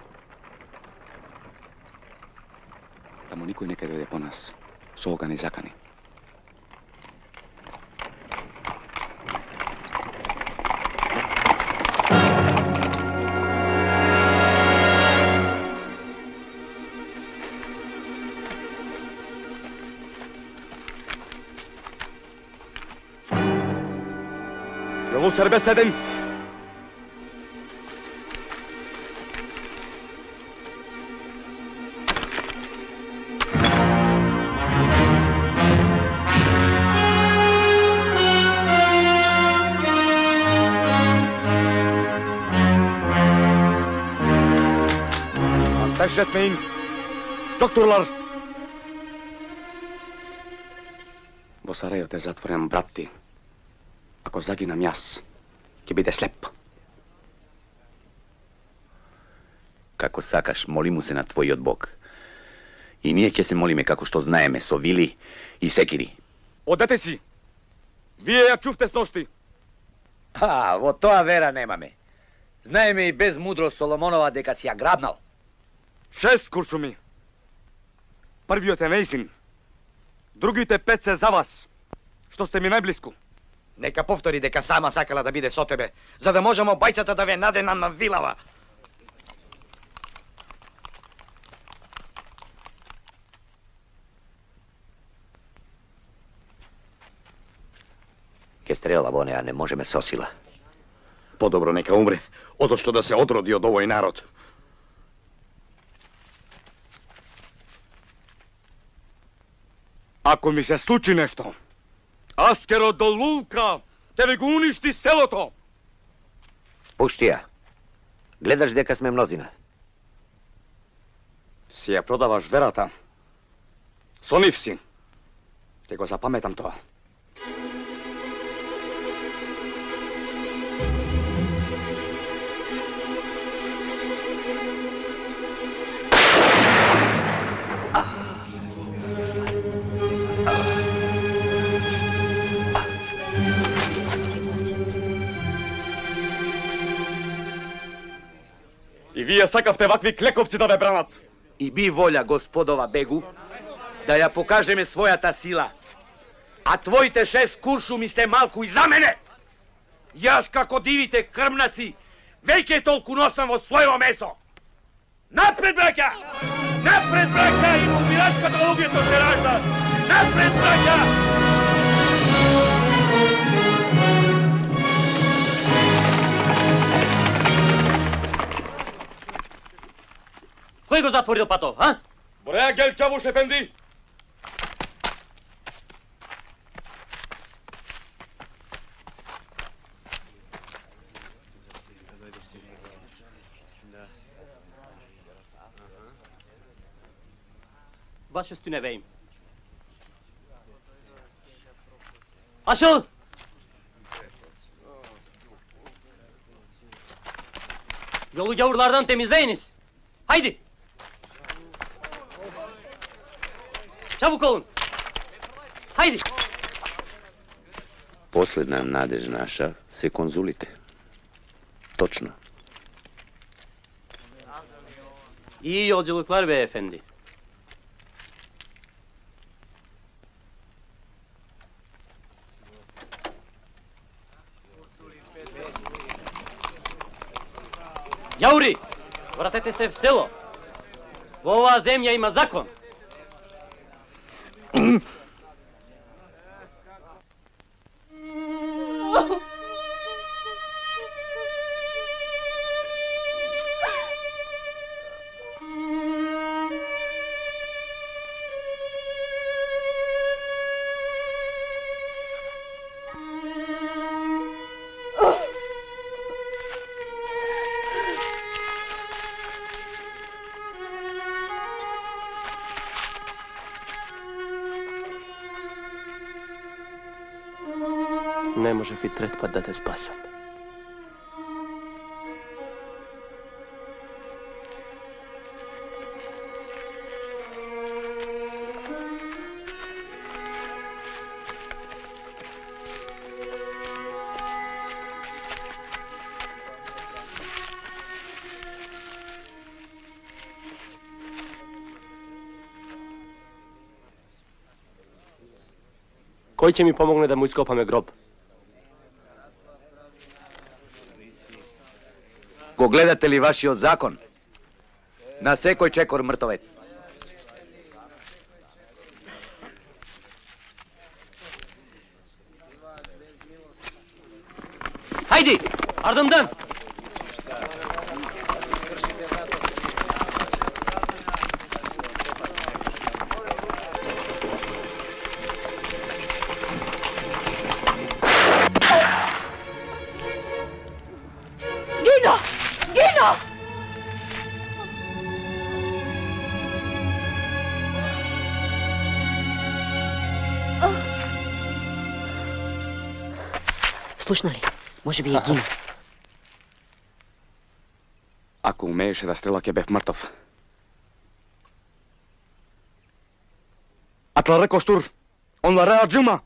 Speaker 11: Таму никој нека дојде по нас. Со оган и закани.
Speaker 9: Јову сербеседен. Etmeyin. Докторлар!
Speaker 11: Во Сарајот е затворен брат ти. Ако загинам јас, ќе биде слеп.
Speaker 6: Како сакаш, моли му се на твојот Бог. И ние ќе се молиме како што знаеме со вили и секири.
Speaker 9: Одете си! Вие ја чувте сношти.
Speaker 6: Во тоа вера немаме. Знаеме и без мудрост Соломонова дека си ја грабнал.
Speaker 9: 6 куршуми. Првиот е неистин. Другите 5 се за вас, што сте ми најблиску.
Speaker 4: Нека повтори дека сама сакала да биде со тебе, за да можеме бајцата да ве надена на вилава.
Speaker 1: Ке стрела во неа, не можеме со сила.
Speaker 14: Подобро нека умре, одошто да се одроди од овој народ.
Speaker 9: Ако ми се случи нешто, Аскеро до Лулка ќе ви го уништи селото.
Speaker 1: Пушти ја. Гледаш дека сме мнозина.
Speaker 11: Си ја продаваш верата. Со нив си. Ќе го запаметам тоа.
Speaker 9: И вие сакавте вакви клековци да ве бранат.
Speaker 15: И би волја, господова бегу, да ја покажеме својата сила. А твоите 6 куршуми се малку и за мене. Јас како дивите крмнаци, веќе толку носам во својо месо. Напред, браќа! Напред, браќа! И мобилачката луѓето се ражда! Напред, браќа!
Speaker 2: Кој го затворил патов, а?
Speaker 9: Бореја Гел Чавуш ефенди.
Speaker 2: Baš üstüne beyim. Açıl! Yolu gavurlardan temizleyiniz. Haydi! Çabuk olun! Haydi!
Speaker 6: Последна надеж наша се конзулите. Точно.
Speaker 2: İyi yolculuklar beyefendi. Јаури, вратете се в село. Во оваа земја има закон. Не можев и трет пат да те спасам. Кој ќе ми помогне да му ископаме гроб?
Speaker 15: Го гледате ли вашиот закон? На секој чекор мртовец.
Speaker 2: Haydi! Ardımdan!
Speaker 3: Gino! Gino!
Speaker 13: Слушна ли? Може би е гинал.
Speaker 11: Ако умееше да стрела, ќе бев мртов. Атла реко штур, он вареа джума.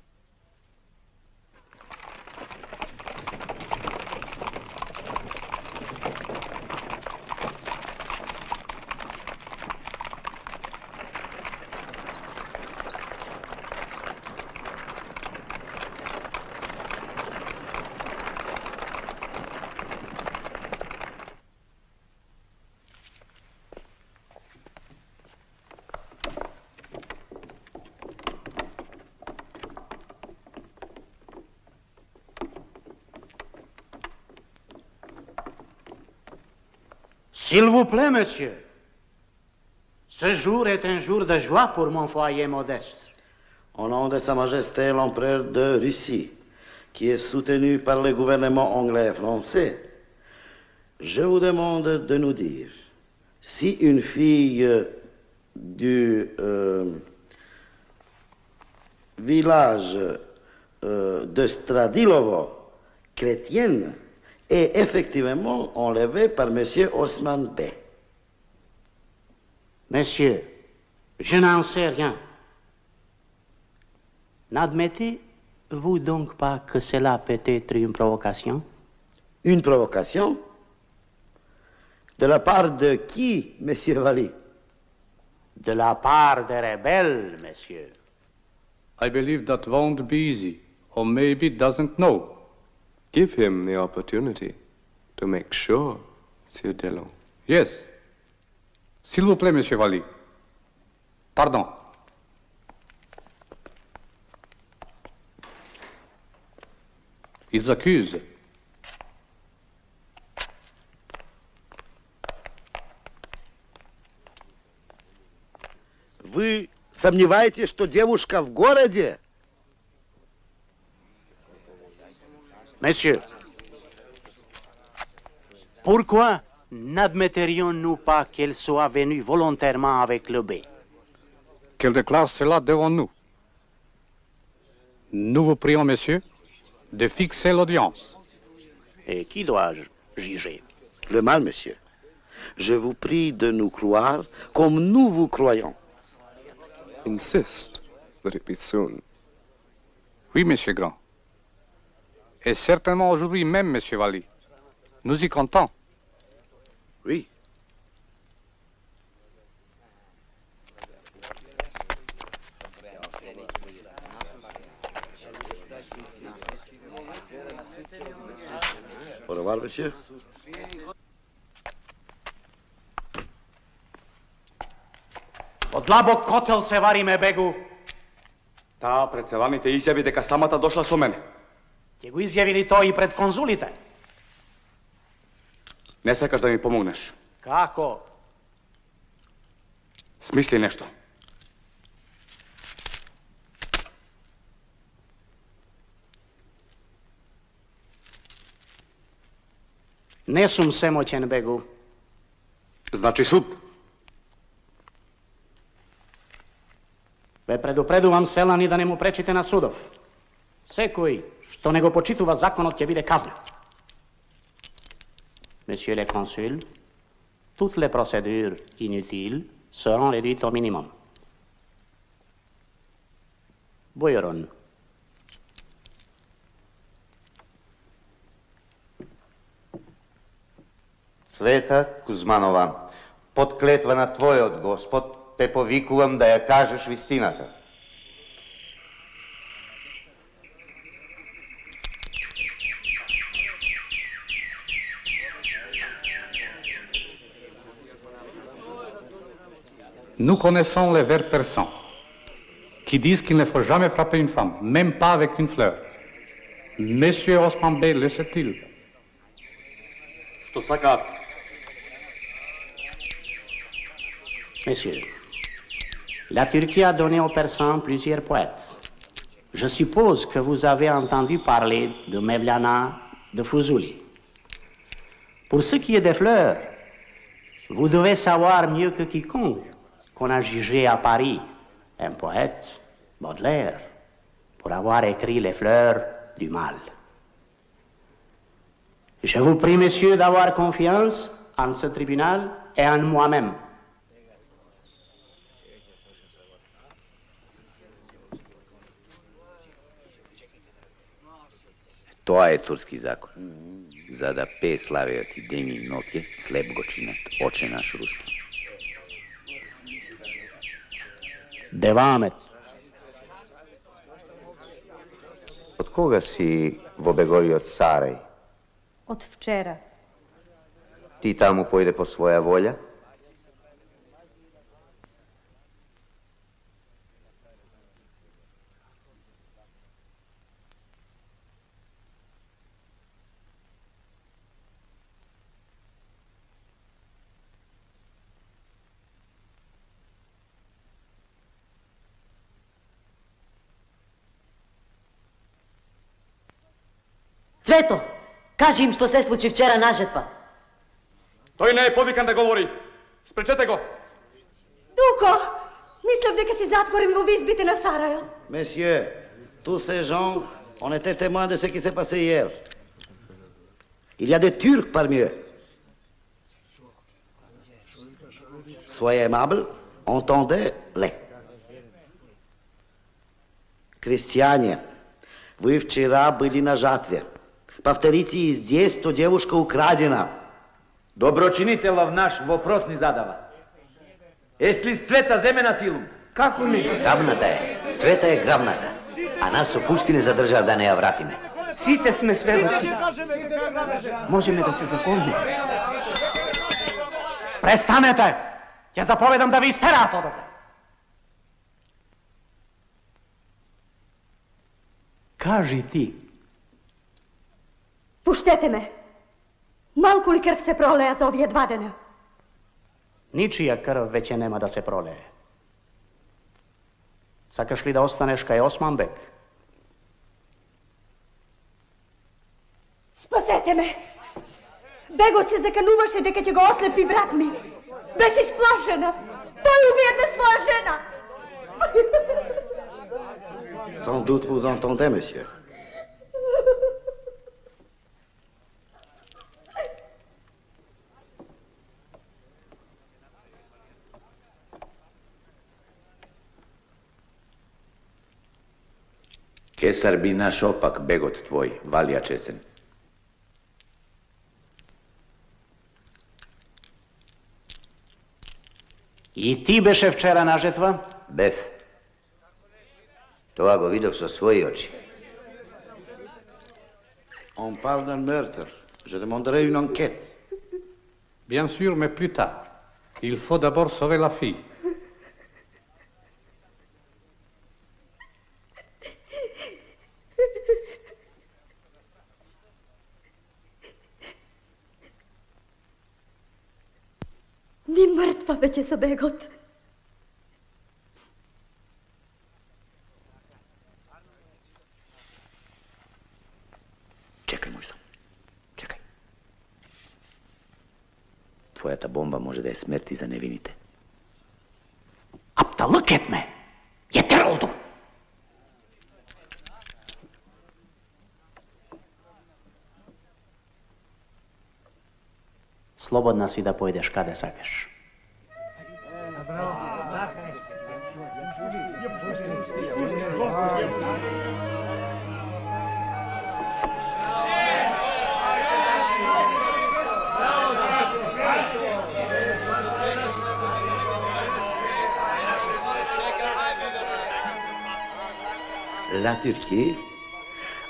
Speaker 16: S'il vous plaît, monsieur. Ce jour est un jour de joie pour mon foyer modeste.
Speaker 21: Au nom de Sa Majesté l'Empereur de Russie, qui est soutenu par le gouvernement anglais et français, Je vous demande de nous dire si une fille du village de Stradilovo, chrétienne, est effectivement enlevée par Monsieur Osman Bey.
Speaker 16: Monsieur, je n'en sais rien. N'admettez-vous donc pas que cela peut être une provocation?
Speaker 21: Une provocation? De la part de qui, Monsieur Valli?
Speaker 16: De la part des rebelles, monsieur.
Speaker 12: I believe that won't be easy, or maybe doesn't know.
Speaker 22: Give him the opportunity to make sure, Sir Delon.
Speaker 12: Yes. S'il vous plaît, Monsieur Valli. Pardon. Ils accusent.
Speaker 21: Вы сомневаетесь, что девушка в городе?
Speaker 16: Monsieur, pourquoi n'admetterions-nous pas qu'elle soit venue volontairement avec le B?
Speaker 12: Qu'elle déclare cela devant nous. Nous vous prions, monsieur, de fixer l'audience.
Speaker 16: Et qui dois-je juger?
Speaker 21: Le mal, monsieur. Je vous prie de nous croire comme nous vous croyons.
Speaker 22: Insist that it be soon.
Speaker 12: Oui, monsieur Grand. Et certainement aujourd'hui même, monsieur Valli. Nous y comptons.
Speaker 21: Oui. Au revoir, monsieur.
Speaker 16: Од лабок котел се вариме, бегу.
Speaker 11: Таа пред целаните изјави дека самата дошла со мене.
Speaker 16: Ќе го изјавили тоа и пред конзулите.
Speaker 11: Не сакаш да ми помогнеш?
Speaker 16: Како?
Speaker 11: Смисли нешто.
Speaker 16: Не сум семоќен, бегу.
Speaker 11: Значи суд.
Speaker 16: Ве предупредувам, селани, да не му пречите на судов. Секој што не го почитува законот ќе биде казнет. Monsieur le consul, toutes les procédures inutiles seront réduites au minimum. Bujron.
Speaker 23: Света Кузманова, под клетва на Твојот Господ, те повикувам да ја кажеш вистината.
Speaker 12: Nous connaissons les vers persans qui disent qu'il ne faut jamais frapper une femme, même pas avec une fleur. Monsieur Osman Bey le sait-il?
Speaker 11: Што сакаат?
Speaker 16: Messieurs, la Turquie a donné aux Persans plusieurs poètes. Je suppose que vous avez entendu parler de Mevlana de Fuzuli. Pour ce qui est des fleurs, vous devez savoir mieux que quiconque qu'on a jugé à Paris un poète, Baudelaire, pour avoir écrit les fleurs du mal. Je vous prie, messieurs, d'avoir confiance en ce tribunal et en moi-même.
Speaker 6: Тоа е турски закон. За да пее славиот и ден и ноќе, слеп го чинат, оче наш руски.
Speaker 16: Девамет.
Speaker 23: Од кога си во беговиот Сарај?
Speaker 20: Od včera.
Speaker 23: Ти таму појде по своја волја?
Speaker 13: Цвето, кажи им што се случи вчера на жетва.
Speaker 9: Тој не е повикан да говори. Спречете го.
Speaker 3: Дуко, мислев дека си затворен во визбите на Сарајот.
Speaker 21: Месье, tous ces gens, on était témoins de ce qui s'est passé hier. Il y a des Turcs parmi eux. Soyez aimable, entendez-les. Крестьяне, вы вчера были на жатве. Повторите и здесь, то девушка украдена.
Speaker 15: Доброчинителов наш вопрос ни задава. Ест ли Цвета земе на силу?
Speaker 7: Како не?
Speaker 1: Грабната е. Цвета е грабната. А нас со пушки не задржаа да не ја вратиме.
Speaker 7: Сите сме сведоци. Можеме да се заколне.
Speaker 16: Престанете! Ќе заповедам да ви истераат одове. Кажи ти.
Speaker 3: Пуштете ме. Малку ли крв се пролеа за овие 2 дена?
Speaker 16: Ничија крв веќе нема да се пролее. Сакаш ли да останеш кај Осман бек?
Speaker 3: Спасете ме! Бегот се закануваше дека ќе го ослепи брат ми. Беше сплашена. Тој убиете своја жена.
Speaker 21: Sans doute vous entendez, monsieur.
Speaker 6: Кесар би наш опак бегот твој, Валија чесен.
Speaker 16: И ти беше вчера на жетва?
Speaker 1: Бев. Тоа го видов со своји очи.
Speaker 21: On parle d'un meurtre. Je demanderai une enquête.
Speaker 12: Bien sûr, mais plus tard. Il faut d'abord sauver la fille.
Speaker 3: Ни мртва веќе со бегот.
Speaker 6: Чекај, мој сон. Чекај. Твојата бомба може да е смерт и за невините.
Speaker 16: Апталык етме! Јетер олду! Слободна си да појдеш каде сакаш.
Speaker 21: La Turquie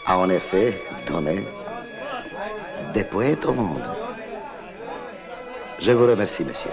Speaker 21: a en effet donné des poètes au monde. Je vous remercie, monsieur.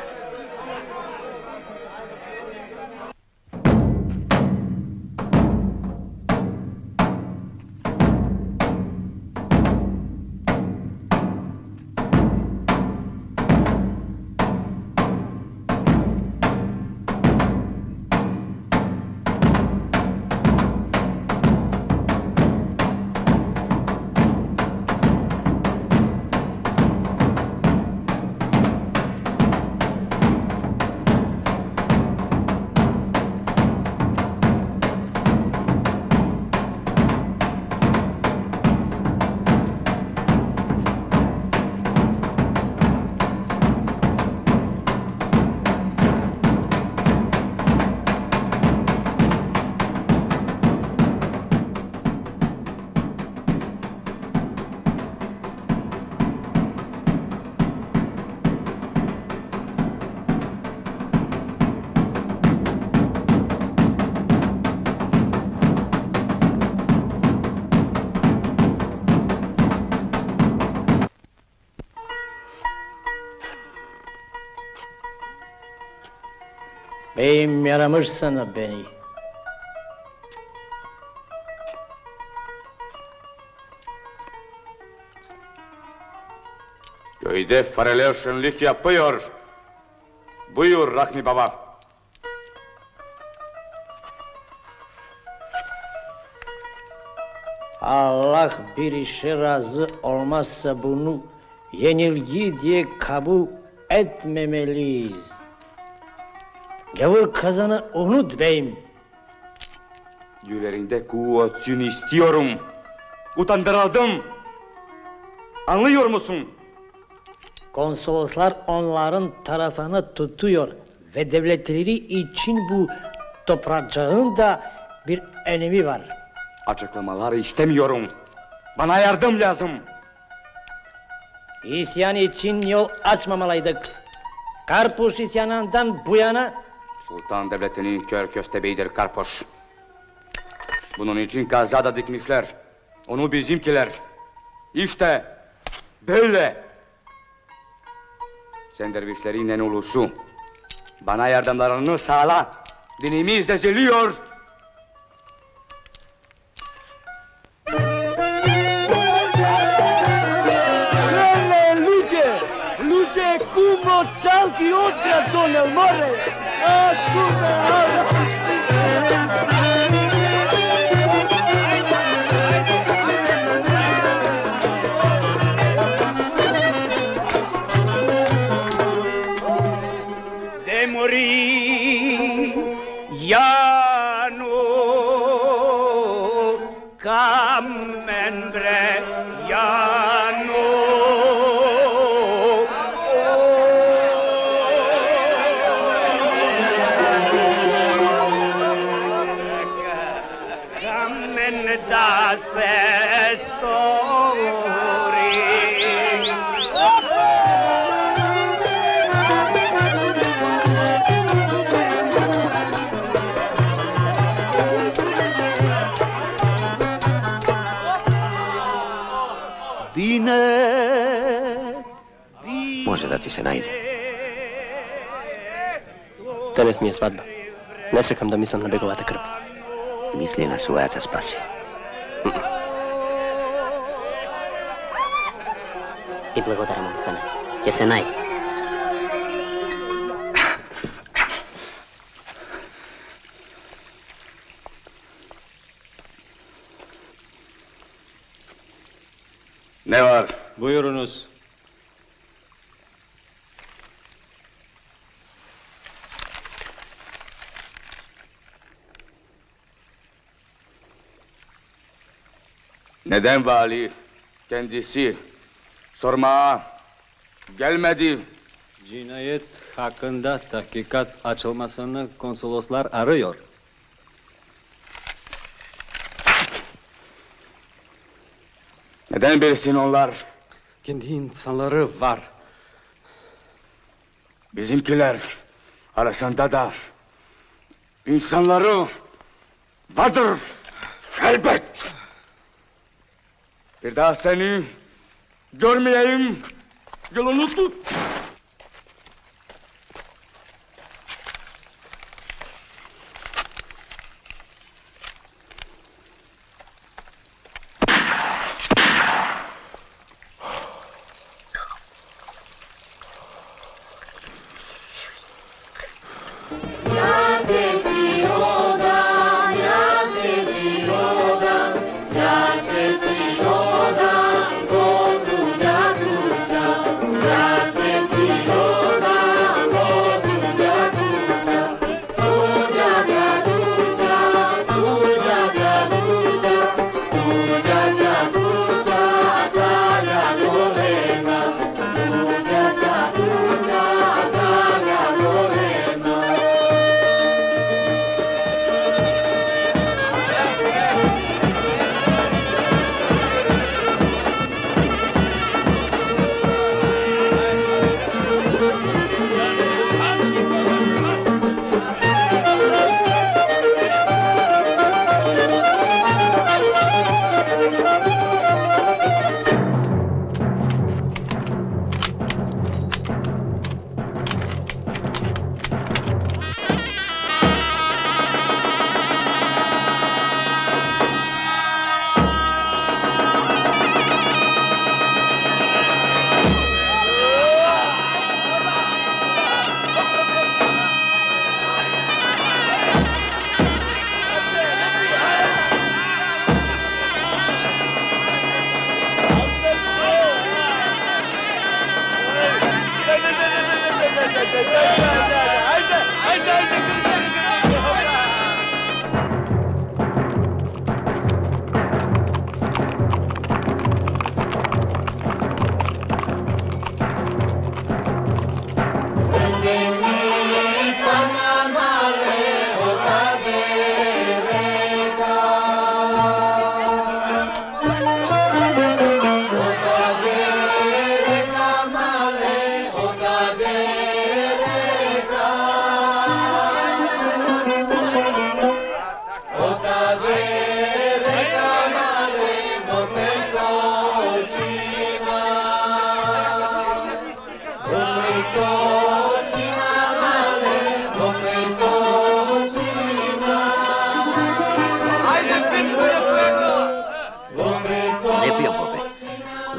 Speaker 2: Beyim yaramış sana beni.
Speaker 9: Köyde farelöşenlik yapıyor. Buyur Rahmi Baba.
Speaker 2: Allah bir işi razı olmazsa bunu yenilgi diye kabul
Speaker 10: et memeliyiz. Gavur kazanı unutmayın.
Speaker 9: Yülerinde kuvvetini istiyorum. Utandırıldım. Anlıyor musun?
Speaker 10: Konsoloslar onların tarafını tutuyor ve devletleri için bu toprağın da bir önemi var.
Speaker 9: Açıklamaları istemiyorum. Bana yardım lazım.
Speaker 10: İsyan için yol açmamalıydık. Karpuş isyanından bu yana...
Speaker 9: Sultan devletinin kör köstebeğidir Karpoş. Bunun için kaza da dikmişler. Onu bizimkiler. İşte böyle. Sen dervişlerin en ulusu. Bana yardımlarını sağla. Dinimiz eziliyor.
Speaker 10: Luce como salgi otra don el morre.
Speaker 7: De morir ya no camembre ya no. Das story.
Speaker 1: Može da ti se najde.
Speaker 2: Danas mi je svadba. Ne čekam da mislim na begovata krv.
Speaker 1: Misli na svojata spasi.
Speaker 13: Ti благодарам, Орхане. Ќе се најде.
Speaker 9: Ne var?
Speaker 17: Buyurunuz.
Speaker 9: Neden vali kendisi sormaya gelmedi?
Speaker 17: Cinayet hakkında tahkikat açılmasını konsoloslar arıyor.
Speaker 9: Neden bilsin onlar?
Speaker 17: Kendi insanları var.
Speaker 9: Bizimkiler arasında da insanları vardır elbet. Bir daha seni görmeyeyim. Yolunu tut.
Speaker 3: Gracias.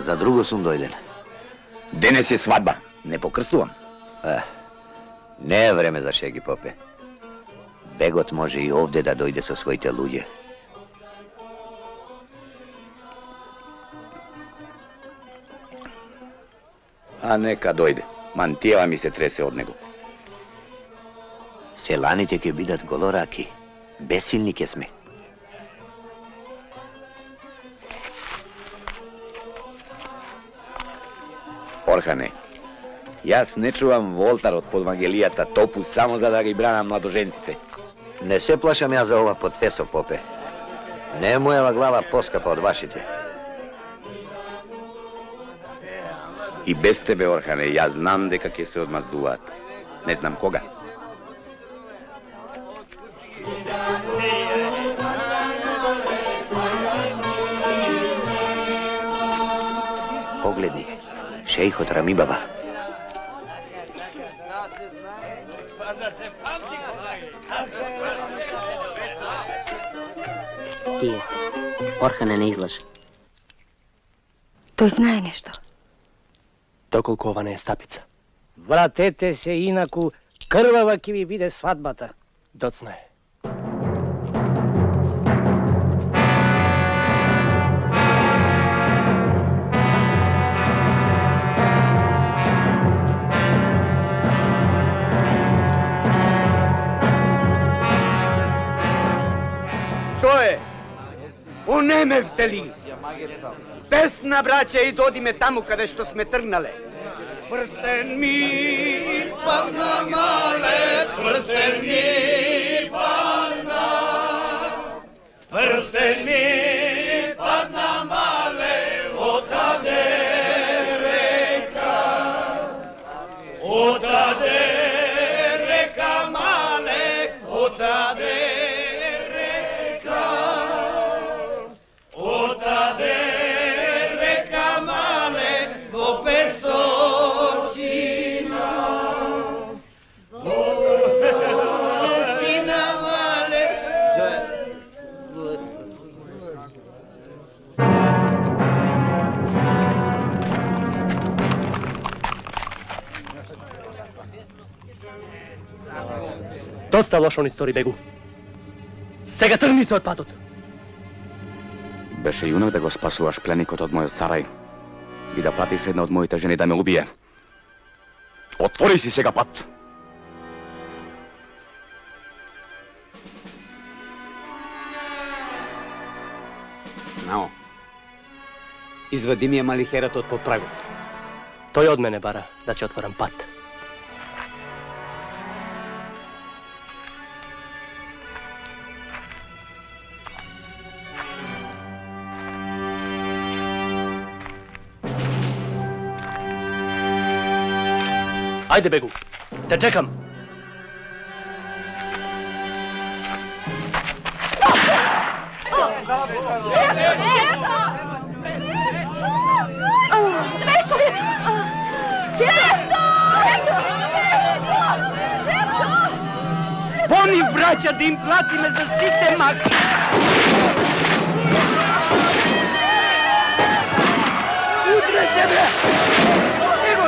Speaker 1: За друго сум дојден.
Speaker 6: Денес е свадба, не покрстувам.
Speaker 1: Не е време за шеги, попе. Бегот може и овде да дојде со своите луѓе.
Speaker 6: А нека дојде. Мантијава ми се тресе од него.
Speaker 1: Селаните ќе бидат голораки. Бесилни ќе сме.
Speaker 6: Орхане, јас не чувам волтарот под Вангелијата топу само за да ги бранам младоженците.
Speaker 1: Не се плашам ја за ова потфесо, попе. Не е мојава глава поскапа од вашите.
Speaker 6: И без тебе, Орхане, јас знам дека ќе се одмаздуваат. Не знам кога.
Speaker 1: Погледни, шејхот Рами Баба.
Speaker 13: Тие се. Орхане не излъжа.
Speaker 3: Тој знае нешто.
Speaker 2: Доколку ова не е стапица.
Speaker 10: Вратете се, инаку крвава ќе ви биде свадбата.
Speaker 2: Доцна е.
Speaker 7: Што е? Онемевте ли? Десна, браќа, и додиме таму каде што сме тргнале.
Speaker 5: Прстен ми падна, мале, прстен ми падна. Прстен ми падна, мале, отаде река. Отаде река, мале, отаде река. Отаде река, мале, во песочина. Песочина, мале.
Speaker 2: Доста лошо ни стори, бегу. Сега тргни се од патот.
Speaker 11: Беше јунак да го спасуваш пленикот од мојот сарај и да платиш една од моите жени да ме убие. Отвори си сега пат!
Speaker 7: Знао. Извади ми ја малихератот под прагот.
Speaker 2: Тој од мене бара да си отворам пат. Ајде, бегу. Те чекам.
Speaker 7: Пони, браќа, да им платиме за сите маки. Удрете, бре! Его!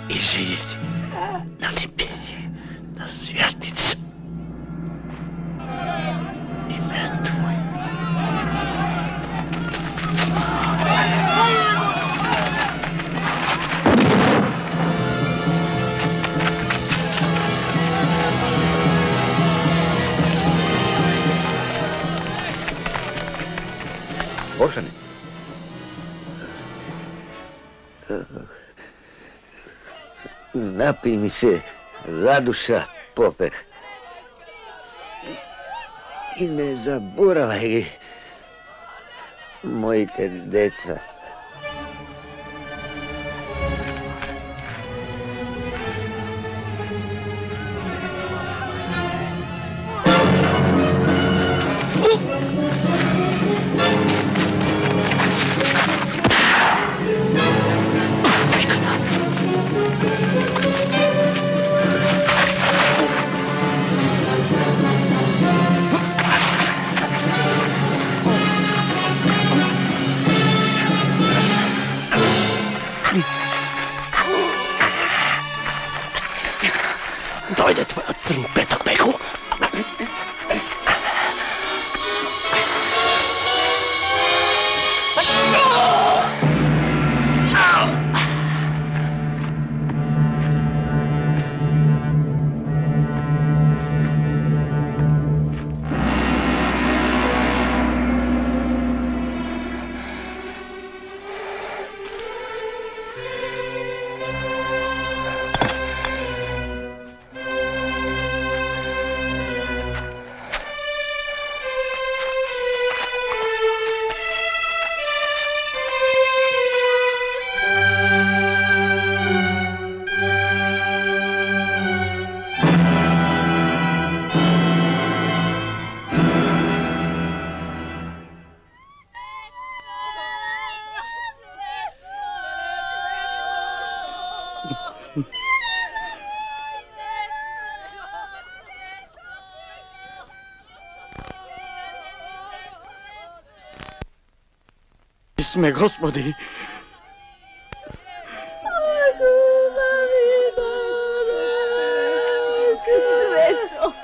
Speaker 15: и želje si na nebesje, na svjaticu. Ime tvoje.
Speaker 1: Bošane. Napij mi se zaduša, pope. I ne zaboravaj mojite deca.
Speaker 15: Dojde tvoj crn petok, Begu. Sme, Gospodi.
Speaker 3: Sveto.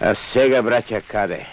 Speaker 1: А сега, браќа, каде?